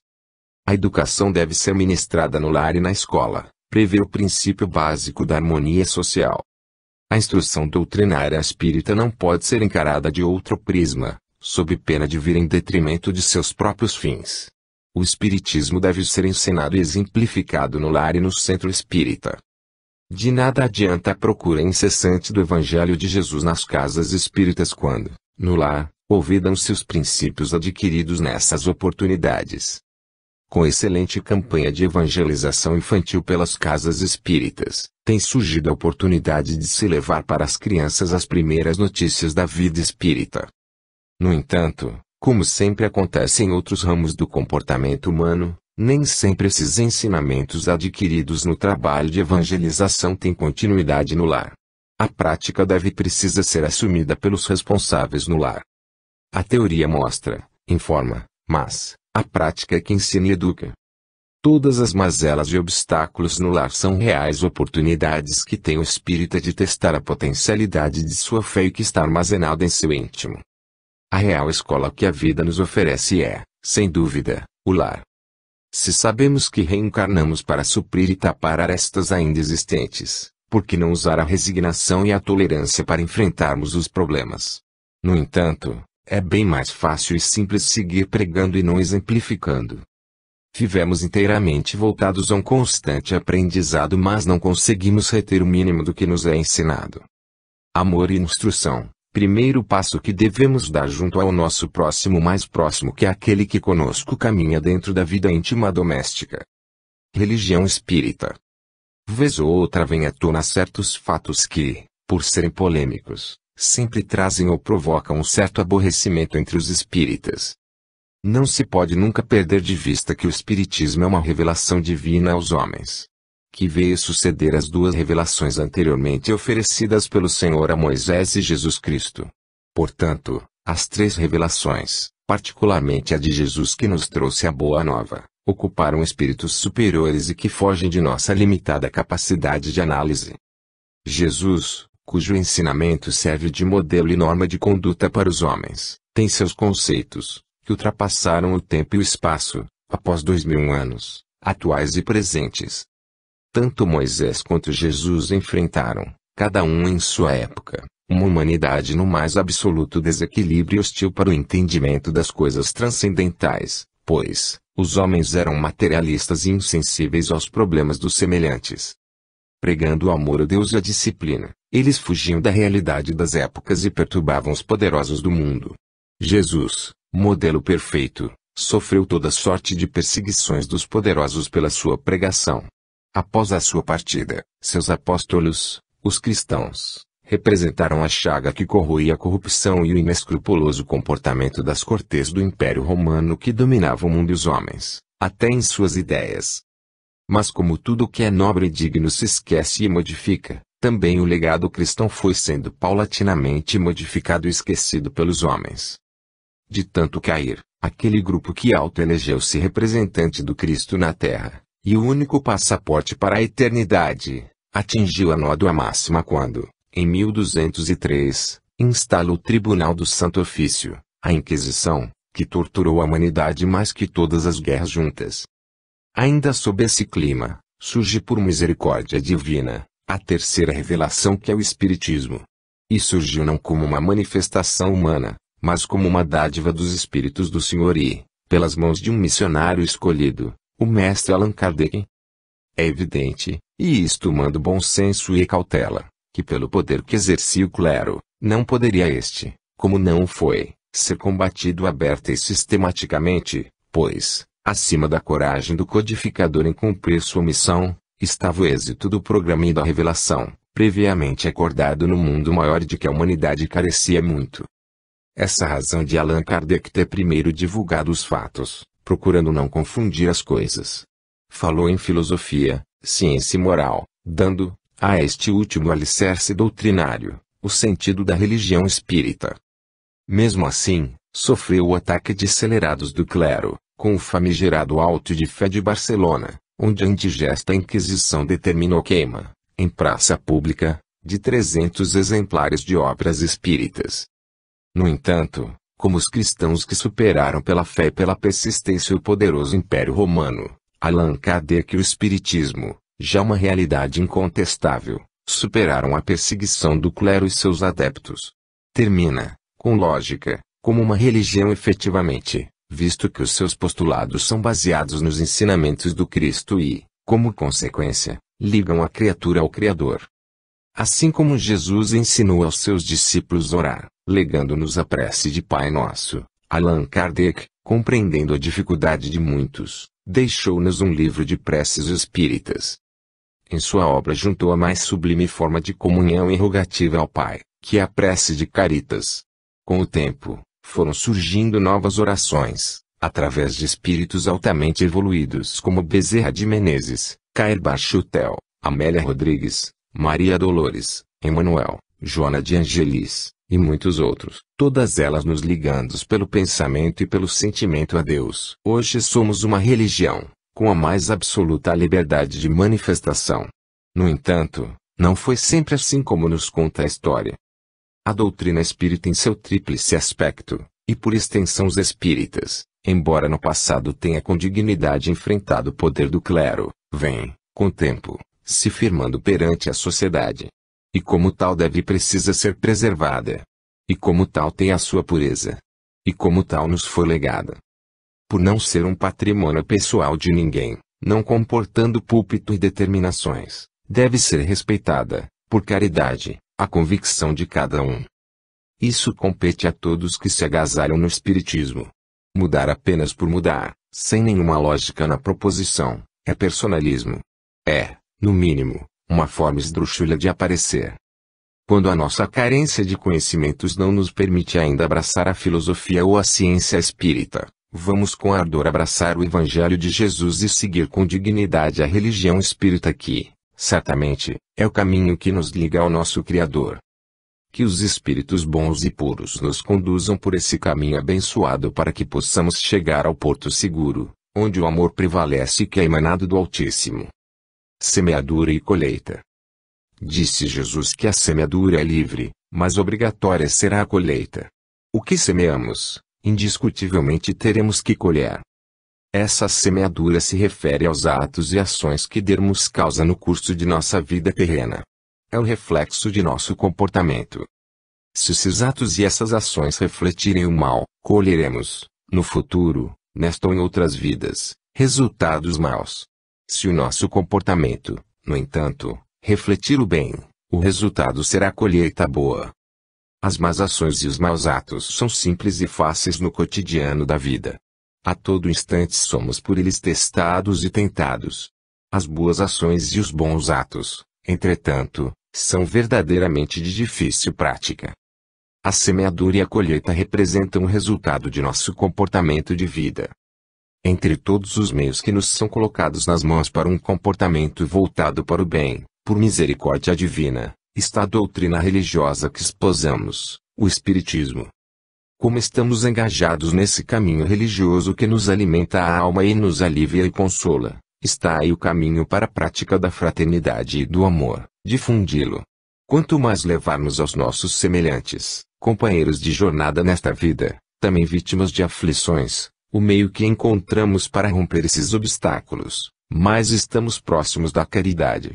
A educação deve ser ministrada no lar e na escola, prevê o princípio básico da harmonia social. A instrução doutrinária espírita não pode ser encarada de outro prisma, sob pena de vir em detrimento de seus próprios fins. O espiritismo deve ser ensinado e exemplificado no lar e no centro espírita. De nada adianta a procura incessante do Evangelho de Jesus nas casas espíritas quando, no lar, olvidam-se os princípios adquiridos nessas oportunidades. Com excelente campanha de evangelização infantil pelas casas espíritas, tem surgido a oportunidade de se levar para as crianças as primeiras notícias da vida espírita. No entanto, como sempre acontece em outros ramos do comportamento humano, nem sempre esses ensinamentos adquiridos no trabalho de evangelização têm continuidade no lar. A prática deve e precisa ser assumida pelos responsáveis no lar. A teoria mostra, informa, mas a prática é que ensina e educa. Todas as mazelas e obstáculos no lar são reais oportunidades que tem o espírita de testar a potencialidade de sua fé e que está armazenada em seu íntimo. A real escola que a vida nos oferece é, sem dúvida, o lar. Se sabemos que reencarnamos para suprir e tapar arestas ainda existentes, por que não usar a resignação e a tolerância para enfrentarmos os problemas? No entanto, é bem mais fácil e simples seguir pregando e não exemplificando. Vivemos inteiramente voltados a um constante aprendizado, mas não conseguimos reter o mínimo do que nos é ensinado. Amor e instrução. Primeiro passo que devemos dar junto ao nosso próximo mais próximo que aquele que conosco caminha dentro da vida íntima doméstica. Religião espírita. Vez ou outra vem à tona certos fatos que, por serem polêmicos, sempre trazem ou provocam um certo aborrecimento entre os espíritas. Não se pode nunca perder de vista que o espiritismo é uma revelação divina aos homens, que veio suceder as duas revelações anteriormente oferecidas pelo Senhor a Moisés e Jesus Cristo. Portanto, as três revelações, particularmente a de Jesus que nos trouxe a Boa Nova, ocuparam espíritos superiores e que fogem de nossa limitada capacidade de análise. Jesus, cujo ensinamento serve de modelo e norma de conduta para os homens, tem seus conceitos, que ultrapassaram o tempo e o espaço, após 2000 anos, atuais e presentes. Tanto Moisés quanto Jesus enfrentaram, cada um em sua época, uma humanidade no mais absoluto desequilíbrio hostil para o entendimento das coisas transcendentais, pois, os homens eram materialistas e insensíveis aos problemas dos semelhantes. Pregando o amor a Deus e a disciplina, eles fugiam da realidade das épocas e perturbavam os poderosos do mundo. Jesus, modelo perfeito, Sofreu toda sorte de perseguições dos poderosos pela sua pregação. Após a sua partida, seus apóstolos, os cristãos, representaram a chaga que corroía a corrupção e o inescrupuloso comportamento das cortes do Império Romano que dominava o mundo e os homens, até em suas ideias. Mas como tudo que é nobre e digno se esquece e modifica, também o legado cristão foi sendo paulatinamente modificado e esquecido pelos homens. De tanto cair, aquele grupo que autoelegeu-se representante do Cristo na Terra, e o único passaporte para a eternidade, atingiu a nódoa máxima quando, em 1203, instala o Tribunal do Santo Ofício, a Inquisição, que torturou a humanidade mais que todas as guerras juntas. Ainda sob esse clima, surge por misericórdia divina, a terceira revelação que é o Espiritismo. E surgiu não como uma manifestação humana, mas como uma dádiva dos Espíritos do Senhor e, pelas mãos de um missionário escolhido, o mestre Allan Kardec. É evidente, e isto manda bom senso e cautela, que pelo poder que exercia o clero, não poderia este, como não foi, ser combatido aberta e sistematicamente, pois, acima da coragem do codificador em cumprir sua missão, estava o êxito do programa e da revelação, previamente acordado no mundo maior de que a humanidade carecia muito. Essa razão de Allan Kardec ter primeiro divulgado os fatos, procurando não confundir as coisas. Falou em filosofia, ciência e moral, dando, a este último alicerce doutrinário, o sentido da religião espírita. Mesmo assim, sofreu o ataque de acelerados do clero, com o famigerado Auto de Fé de Barcelona, onde a indigesta Inquisição determinou queima, em praça pública, de 300 exemplares de obras espíritas. No entanto, como os cristãos que superaram pela fé e pela persistência o poderoso Império Romano, Allan Kardec e o Espiritismo, já uma realidade incontestável, superaram a perseguição do clero e seus adeptos. Termina, com lógica, como uma religião efetivamente, visto que os seus postulados são baseados nos ensinamentos do Cristo e, como consequência, ligam a criatura ao Criador. Assim como Jesus ensinou aos seus discípulos orar, legando-nos a prece de Pai Nosso, Allan Kardec, compreendendo a dificuldade de muitos, deixou-nos um livro de preces espíritas. Em sua obra juntou a mais sublime forma de comunhão e rogativa ao Pai, que é a prece de Caritas. Com o tempo, foram surgindo novas orações, através de espíritos altamente evoluídos como Bezerra de Menezes, Cair Bachutel, Amélia Rodrigues, Maria Dolores, Emmanuel, Joana de Angelis, e muitos outros, todas elas nos ligando pelo pensamento e pelo sentimento a Deus. Hoje somos uma religião, com a mais absoluta liberdade de manifestação. No entanto, não foi sempre assim como nos conta a história. A doutrina espírita em seu tríplice aspecto, e por extensão os espíritas, embora no passado tenha com dignidade enfrentado o poder do clero, vem, com o tempo, se firmando perante a sociedade. E como tal deve e precisa ser preservada. E como tal tem a sua pureza. E como tal nos foi legada. Por não ser um patrimônio pessoal de ninguém, não comportando púlpito e determinações, deve ser respeitada, por caridade, a convicção de cada um. Isso compete a todos que se agasalham no espiritismo. Mudar apenas por mudar, sem nenhuma lógica na proposição, é personalismo. É, no mínimo, uma forma esdrúxula de aparecer. Quando a nossa carência de conhecimentos não nos permite ainda abraçar a filosofia ou a ciência espírita, vamos com ardor abraçar o Evangelho de Jesus e seguir com dignidade a religião espírita que, certamente, é o caminho que nos liga ao nosso Criador. Que os espíritos bons e puros nos conduzam por esse caminho abençoado para que possamos chegar ao porto seguro, onde o amor prevalece e que é emanado do Altíssimo. Semeadura e colheita. Disse Jesus que a semeadura é livre, mas obrigatória será a colheita. O que semeamos, indiscutivelmente teremos que colher. Essa semeadura se refere aos atos e ações que dermos causa no curso de nossa vida terrena. É o reflexo de nosso comportamento. Se esses atos e essas ações refletirem o mal, colheremos, no futuro, nesta ou em outras vidas, resultados maus. Se o nosso comportamento, no entanto, refletir o bem, o resultado será colheita boa. As más ações e os maus atos são simples e fáceis no cotidiano da vida. A todo instante somos por eles testados e tentados. As boas ações e os bons atos, entretanto, são verdadeiramente de difícil prática. A semeadura e a colheita representam o resultado de nosso comportamento de vida. Entre todos os meios que nos são colocados nas mãos para um comportamento voltado para o bem, por misericórdia divina, está a doutrina religiosa que esposamos, o Espiritismo. Como estamos engajados nesse caminho religioso que nos alimenta a alma e nos alivia e consola, está aí o caminho para a prática da fraternidade e do amor, difundi-lo. Quanto mais levarmos aos nossos semelhantes, companheiros de jornada nesta vida, também vítimas de aflições, o meio que encontramos para romper esses obstáculos, mais estamos próximos da caridade.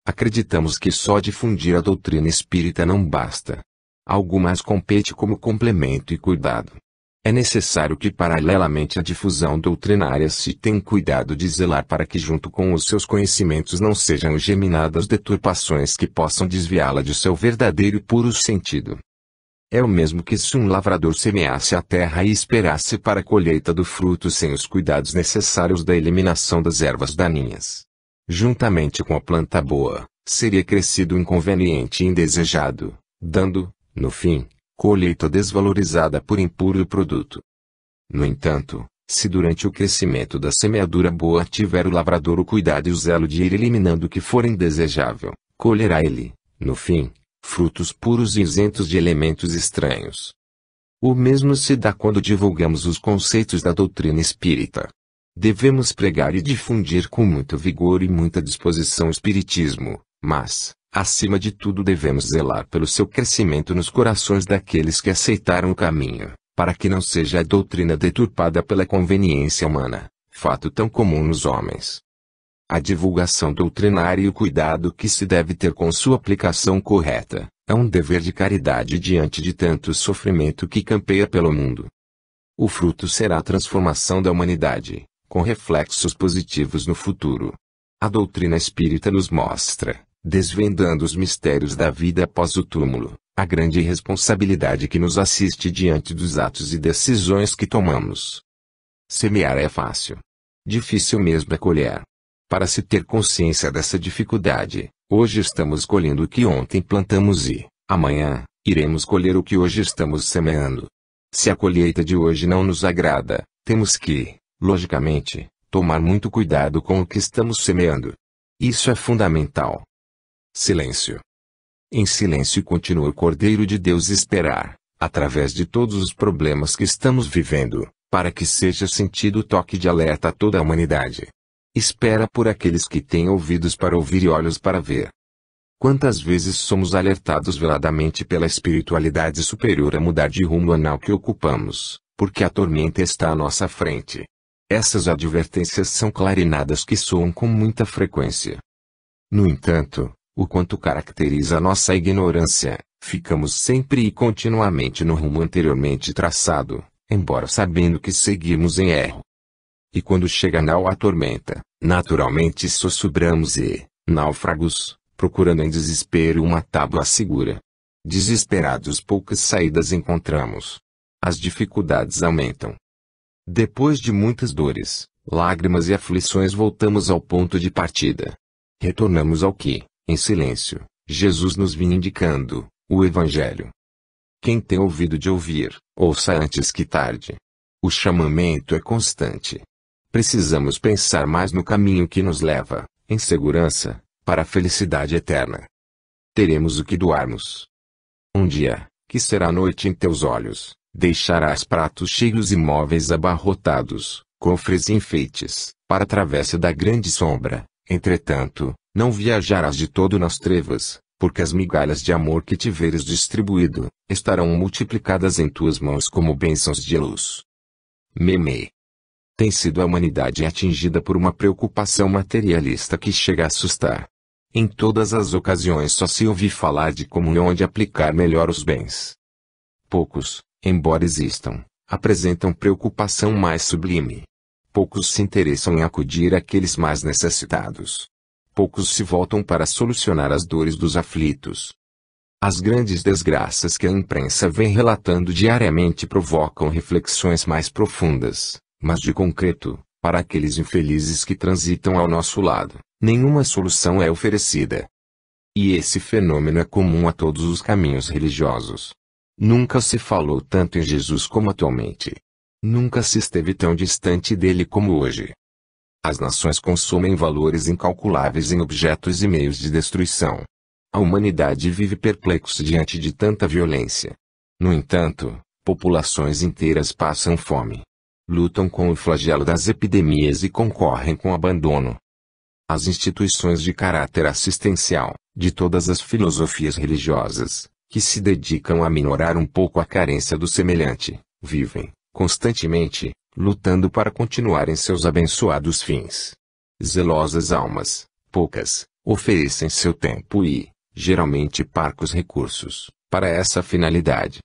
Acreditamos que só difundir a doutrina espírita não basta. Algo mais compete como complemento e cuidado. É necessário que paralelamente à difusão doutrinária se tenha cuidado de zelar para que junto com os seus conhecimentos não sejam geminadas deturpações que possam desviá-la de seu verdadeiro e puro sentido. É o mesmo que se um lavrador semeasse a terra e esperasse para a colheita do fruto sem os cuidados necessários da eliminação das ervas daninhas. Juntamente com a planta boa, seria crescido o inconveniente e indesejado, dando, no fim, colheita desvalorizada por impuro produto. No entanto, se durante o crescimento da semeadura boa tiver o lavrador o cuidado e o zelo de ir eliminando o que for indesejável, colherá ele, no fim, frutos puros e isentos de elementos estranhos. O mesmo se dá quando divulgamos os conceitos da doutrina espírita. Devemos pregar e difundir com muito vigor e muita disposição o espiritismo, mas, acima de tudo devemos zelar pelo seu crescimento nos corações daqueles que aceitaram o caminho, para que não seja a doutrina deturpada pela conveniência humana, fato tão comum nos homens. A divulgação doutrinária e o cuidado que se deve ter com sua aplicação correta, é um dever de caridade diante de tanto sofrimento que campeia pelo mundo. O fruto será a transformação da humanidade, com reflexos positivos no futuro. A doutrina espírita nos mostra, desvendando os mistérios da vida após o túmulo, a grande responsabilidade que nos assiste diante dos atos e decisões que tomamos. Semear é fácil. Difícil mesmo é colher. Para se ter consciência dessa dificuldade, hoje estamos colhendo o que ontem plantamos e, amanhã, iremos colher o que hoje estamos semeando. Se a colheita de hoje não nos agrada, temos que, logicamente, tomar muito cuidado com o que estamos semeando. Isso é fundamental. Silêncio. Em silêncio continua o Cordeiro de Deus esperar, através de todos os problemas que estamos vivendo, para que seja sentido o toque de alerta a toda a humanidade. Espera por aqueles que têm ouvidos para ouvir e olhos para ver. Quantas vezes somos alertados veladamente pela espiritualidade superior a mudar de rumo anal que ocupamos, porque a tormenta está à nossa frente. Essas advertências são clarinadas que soam com muita frequência. No entanto, o quanto caracteriza a nossa ignorância, ficamos sempre e continuamente no rumo anteriormente traçado, embora sabendo que seguimos em erro. E quando chega a tormenta, naturalmente sussurramos e, náufragos, procurando em desespero uma tábua segura. Desesperados poucas saídas encontramos. As dificuldades aumentam. Depois de muitas dores, lágrimas e aflições voltamos ao ponto de partida. Retornamos ao que, em silêncio, Jesus nos vinha indicando, o Evangelho. Quem tem ouvido de ouvir, ouça antes que tarde. O chamamento é constante. Precisamos pensar mais no caminho que nos leva, em segurança, para a felicidade eterna. Teremos o que doarmos. Um dia, que será noite em teus olhos, deixarás pratos cheios e móveis abarrotados, cofres e enfeites, para a travessa da grande sombra. Entretanto, não viajarás de todo nas trevas, porque as migalhas de amor que tiveres distribuído, estarão multiplicadas em tuas mãos como bênçãos de luz. Meme. Tem sido a humanidade atingida por uma preocupação materialista que chega a assustar. Em todas as ocasiões só se ouve falar de como e onde aplicar melhor os bens. Poucos, embora existam, apresentam preocupação mais sublime. Poucos se interessam em acudir àqueles mais necessitados. Poucos se voltam para solucionar as dores dos aflitos. As grandes desgraças que a imprensa vem relatando diariamente provocam reflexões mais profundas, Mas de concreto, para aqueles infelizes que transitam ao nosso lado, nenhuma solução é oferecida. E esse fenômeno é comum a todos os caminhos religiosos. Nunca se falou tanto em Jesus como atualmente. Nunca se esteve tão distante dele como hoje. As nações consomem valores incalculáveis em objetos e meios de destruição. A humanidade vive perplexa diante de tanta violência. No entanto, populações inteiras passam fome. Lutam com o flagelo das epidemias e concorrem com o abandono. As instituições de caráter assistencial, de todas as filosofias religiosas, que se dedicam a minorar um pouco a carência do semelhante, vivem, constantemente, lutando para continuar em seus abençoados fins. Zelosas almas, poucas, oferecem seu tempo e, geralmente parcos recursos, para essa finalidade.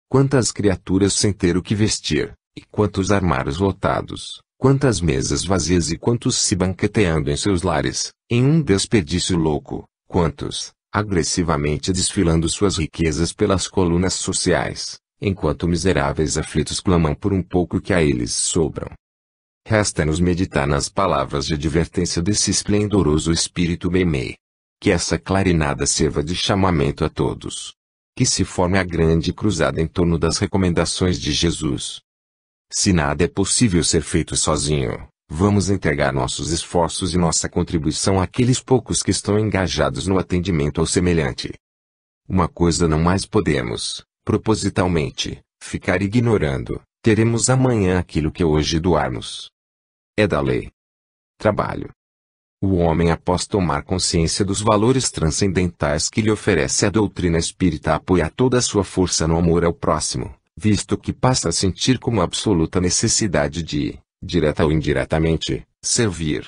Quantas criaturas sem ter o que vestir, e quantos armários lotados, quantas mesas vazias e quantos se banqueteando em seus lares, em um desperdício louco, quantos, agressivamente desfilando suas riquezas pelas colunas sociais, enquanto miseráveis aflitos clamam por um pouco que a eles sobram. Resta-nos meditar nas palavras de advertência desse esplendoroso Espírito Meimei. Que essa clarinada sirva de chamamento a todos. Que se forme a grande cruzada em torno das recomendações de Jesus. Se nada é possível ser feito sozinho, vamos entregar nossos esforços e nossa contribuição àqueles poucos que estão engajados no atendimento ao semelhante. Uma coisa não mais podemos, propositalmente, ficar ignorando: teremos amanhã aquilo que hoje doarmos. É da lei. Trabalho. O homem, após tomar consciência dos valores transcendentais que lhe oferece a doutrina espírita, apoia toda a sua força no amor ao próximo, visto que passa a sentir como absoluta necessidade de, direta ou indiretamente, servir.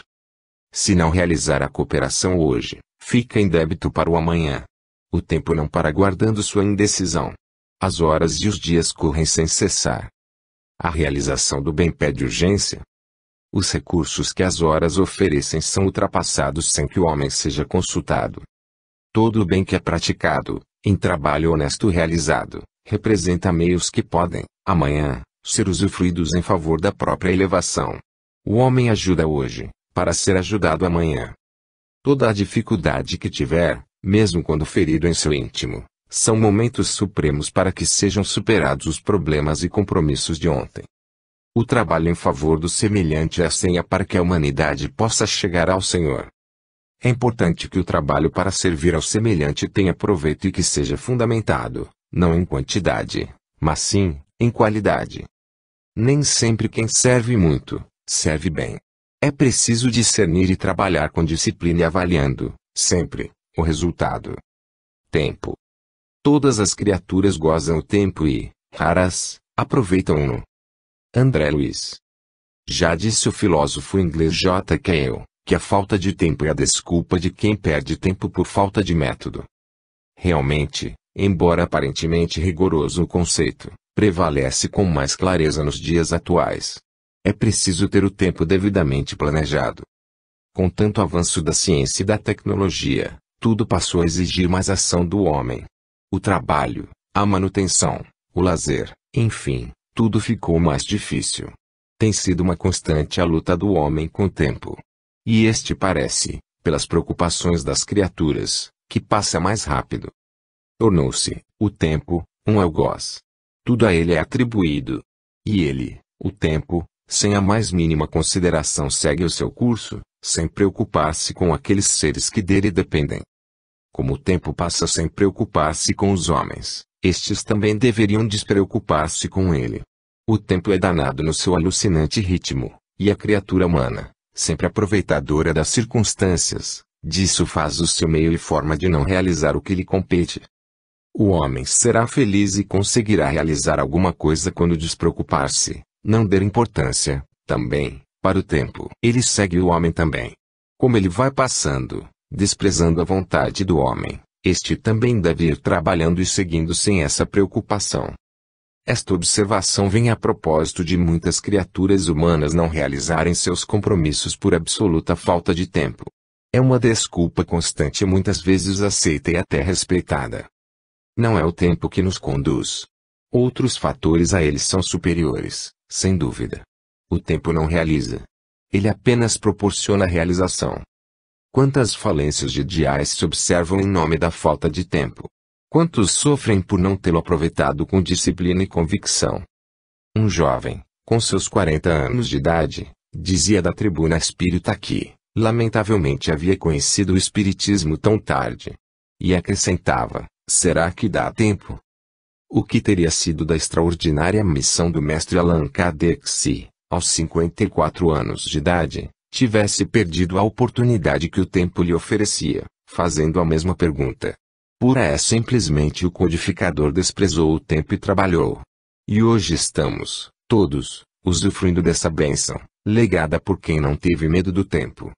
Se não realizar a cooperação hoje, fica em débito para o amanhã. O tempo não para aguardando sua indecisão. As horas e os dias correm sem cessar. A realização do bem pede urgência. Os recursos que as horas oferecem são ultrapassados sem que o homem seja consultado. Todo o bem que é praticado, em trabalho honesto realizado, representa meios que podem, amanhã, ser usufruídos em favor da própria elevação. O homem ajuda hoje, para ser ajudado amanhã. Toda a dificuldade que tiver, mesmo quando ferido em seu íntimo, são momentos supremos para que sejam superados os problemas e compromissos de ontem. O trabalho em favor do semelhante é a senha para que a humanidade possa chegar ao Senhor. É importante que o trabalho para servir ao semelhante tenha proveito e que seja fundamentado, não em quantidade, mas sim, em qualidade. Nem sempre quem serve muito, serve bem. É preciso discernir e trabalhar com disciplina e avaliando, sempre, o resultado. Tempo. Todas as criaturas gozam o tempo e, raras, aproveitam-no. André Luiz. Já disse o filósofo inglês J. Cahill, que a falta de tempo é a desculpa de quem perde tempo por falta de método. Realmente, embora aparentemente rigoroso o conceito, prevalece com mais clareza nos dias atuais. É preciso ter o tempo devidamente planejado. Com tanto avanço da ciência e da tecnologia, tudo passou a exigir mais ação do homem. O trabalho, a manutenção, o lazer, enfim, tudo ficou mais difícil. Tem sido uma constante a luta do homem com o tempo. E este parece, pelas preocupações das criaturas, que passa mais rápido. Tornou-se, o tempo, um algoz. Tudo a ele é atribuído. E ele, o tempo, sem a mais mínima consideração segue o seu curso, sem preocupar-se com aqueles seres que dele dependem. Como o tempo passa sem preocupar-se com os homens, estes também deveriam despreocupar-se com ele. O tempo é danado no seu alucinante ritmo, e a criatura humana, sempre aproveitadora das circunstâncias, disso faz o seu meio e forma de não realizar o que lhe compete. O homem será feliz e conseguirá realizar alguma coisa quando despreocupar-se, não der importância, também, para o tempo. Ele segue o homem também. Como ele vai passando, desprezando a vontade do homem, este também deve ir trabalhando e seguindo sem essa preocupação. Esta observação vem a propósito de muitas criaturas humanas não realizarem seus compromissos por absoluta falta de tempo. É uma desculpa constante e muitas vezes aceita e até respeitada. Não é o tempo que nos conduz. Outros fatores a ele são superiores, sem dúvida. O tempo não realiza. Ele apenas proporciona a realização. Quantas falências judiciais se observam em nome da falta de tempo? Quantos sofrem por não tê-lo aproveitado com disciplina e convicção? Um jovem, com seus 40 anos de idade, dizia da tribuna espírita que, lamentavelmente, havia conhecido o espiritismo tão tarde. E acrescentava: será que dá tempo? O que teria sido da extraordinária missão do mestre Allan Kardec se, aos 54 anos de idade, tivesse perdido a oportunidade que o tempo lhe oferecia, fazendo a mesma pergunta? Simplesmente o codificador desprezou o tempo e trabalhou. E hoje estamos, todos, usufruindo dessa bênção, legada por quem não teve medo do tempo.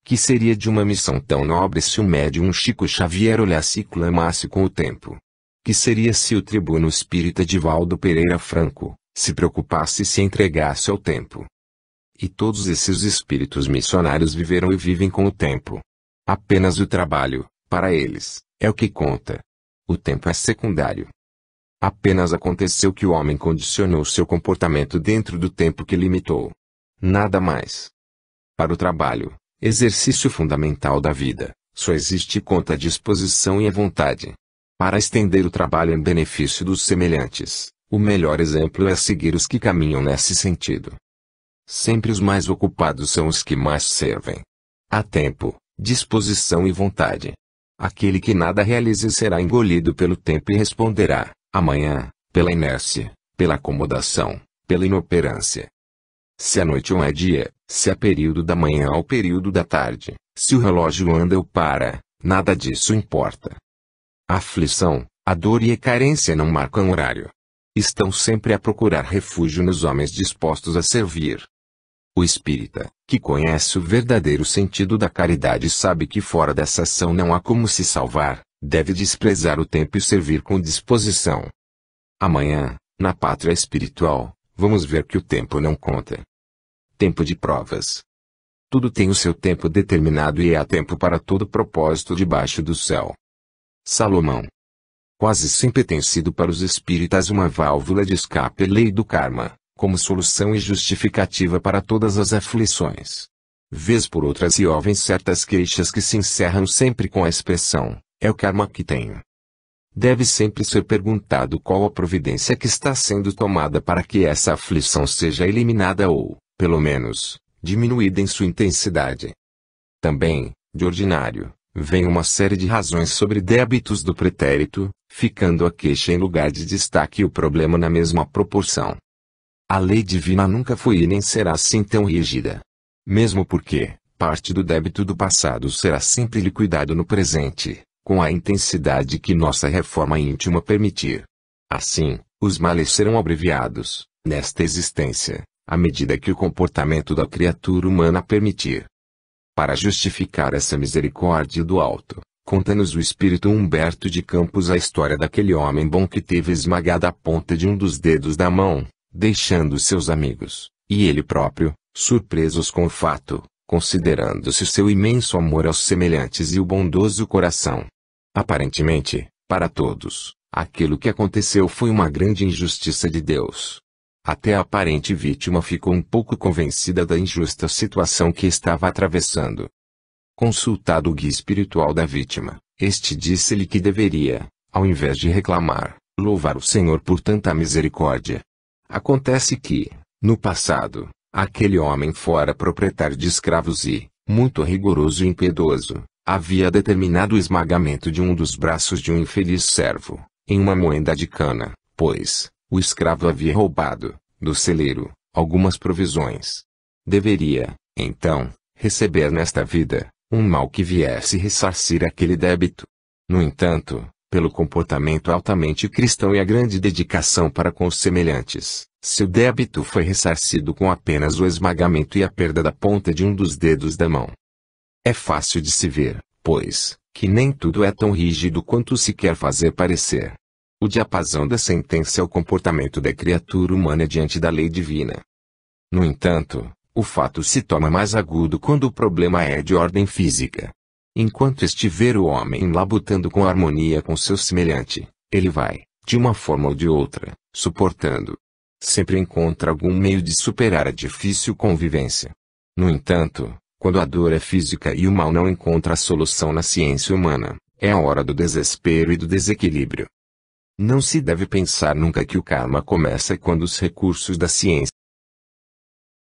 Que seria de uma missão tão nobre se o médium Chico Xavier olhasse e clamasse com o tempo? Que seria se o tribuno espírita Divaldo Pereira Franco se preocupasse e se entregasse ao tempo? E todos esses espíritos missionários viveram e vivem com o tempo. Apenas o trabalho, para eles, é o que conta. O tempo é secundário. Apenas aconteceu que o homem condicionou seu comportamento dentro do tempo que limitou. Nada mais. Para o trabalho, exercício fundamental da vida, só existe conta, disposição e a vontade. Para estender o trabalho em benefício dos semelhantes, o melhor exemplo é seguir os que caminham nesse sentido. Sempre os mais ocupados são os que mais servem. Há tempo, disposição e vontade. Aquele que nada realize será engolido pelo tempo e responderá, amanhã, pela inércia, pela acomodação, pela inoperância. Se a noite ou é dia, se é período da manhã ou período da tarde, se o relógio anda ou para, nada disso importa. A aflição, a dor e a carência não marcam horário. Estão sempre a procurar refúgio nos homens dispostos a servir. O espírita, que conhece o verdadeiro sentido da caridade, sabe que fora dessa ação não há como se salvar, deve desprezar o tempo e servir com disposição. Amanhã, na pátria espiritual, vamos ver que o tempo não conta. Tempo de provas. Tudo tem o seu tempo determinado e há tempo para todo propósito debaixo do céu. Salomão. Quase sempre tem sido para os espíritas uma válvula de escape a lei do karma, como solução e justificativa para todas as aflições. Vez por outra se ouvem certas queixas que se encerram sempre com a expressão: é o karma que tenho. Deve sempre ser perguntado qual a providência que está sendo tomada para que essa aflição seja eliminada ou, pelo menos, diminuída em sua intensidade. Também, de ordinário, vem uma série de razões sobre débitos do pretérito, ficando a queixa em lugar de destaque e o problema na mesma proporção. A lei divina nunca foi e nem será assim tão rígida. Mesmo porque, parte do débito do passado será sempre liquidado no presente, com a intensidade que nossa reforma íntima permitir. Assim, os males serão abreviados, nesta existência, à medida que o comportamento da criatura humana permitir. Para justificar essa misericórdia do alto, conta-nos o espírito Humberto de Campos a história daquele homem bom que teve esmagada a ponta de um dos dedos da mão, deixando seus amigos, e ele próprio, surpresos com o fato, considerando-se seu imenso amor aos semelhantes e o bondoso coração. Aparentemente, para todos, aquilo que aconteceu foi uma grande injustiça de Deus. Até a aparente vítima ficou um pouco convencida da injusta situação que estava atravessando. Consultado o guia espiritual da vítima, este disse-lhe que deveria, ao invés de reclamar, louvar o Senhor por tanta misericórdia. Acontece que, no passado, aquele homem fora proprietário de escravos e, muito rigoroso e impiedoso, havia determinado o esmagamento de um dos braços de um infeliz servo, em uma moenda de cana, pois, o escravo havia roubado, do celeiro, algumas provisões. Deveria, então, receber nesta vida, um mal que viesse ressarcir aquele débito. No entanto, pelo comportamento altamente cristão e a grande dedicação para com os semelhantes, seu débito foi ressarcido com apenas o esmagamento e a perda da ponta de um dos dedos da mão. É fácil de se ver, pois, que nem tudo é tão rígido quanto se quer fazer parecer. O diapasão da sentença é o comportamento da criatura humana diante da lei divina. No entanto, o fato se torna mais agudo quando o problema é de ordem física. Enquanto estiver o homem labutando com harmonia com seu semelhante, ele vai, de uma forma ou de outra, suportando. sempre encontra algum meio de superar a difícil convivência. No entanto, quando a dor é física e o mal não encontra a solução na ciência humana, é a hora do desespero e do desequilíbrio. Não se deve pensar nunca que o karma começa quando os recursos da ciência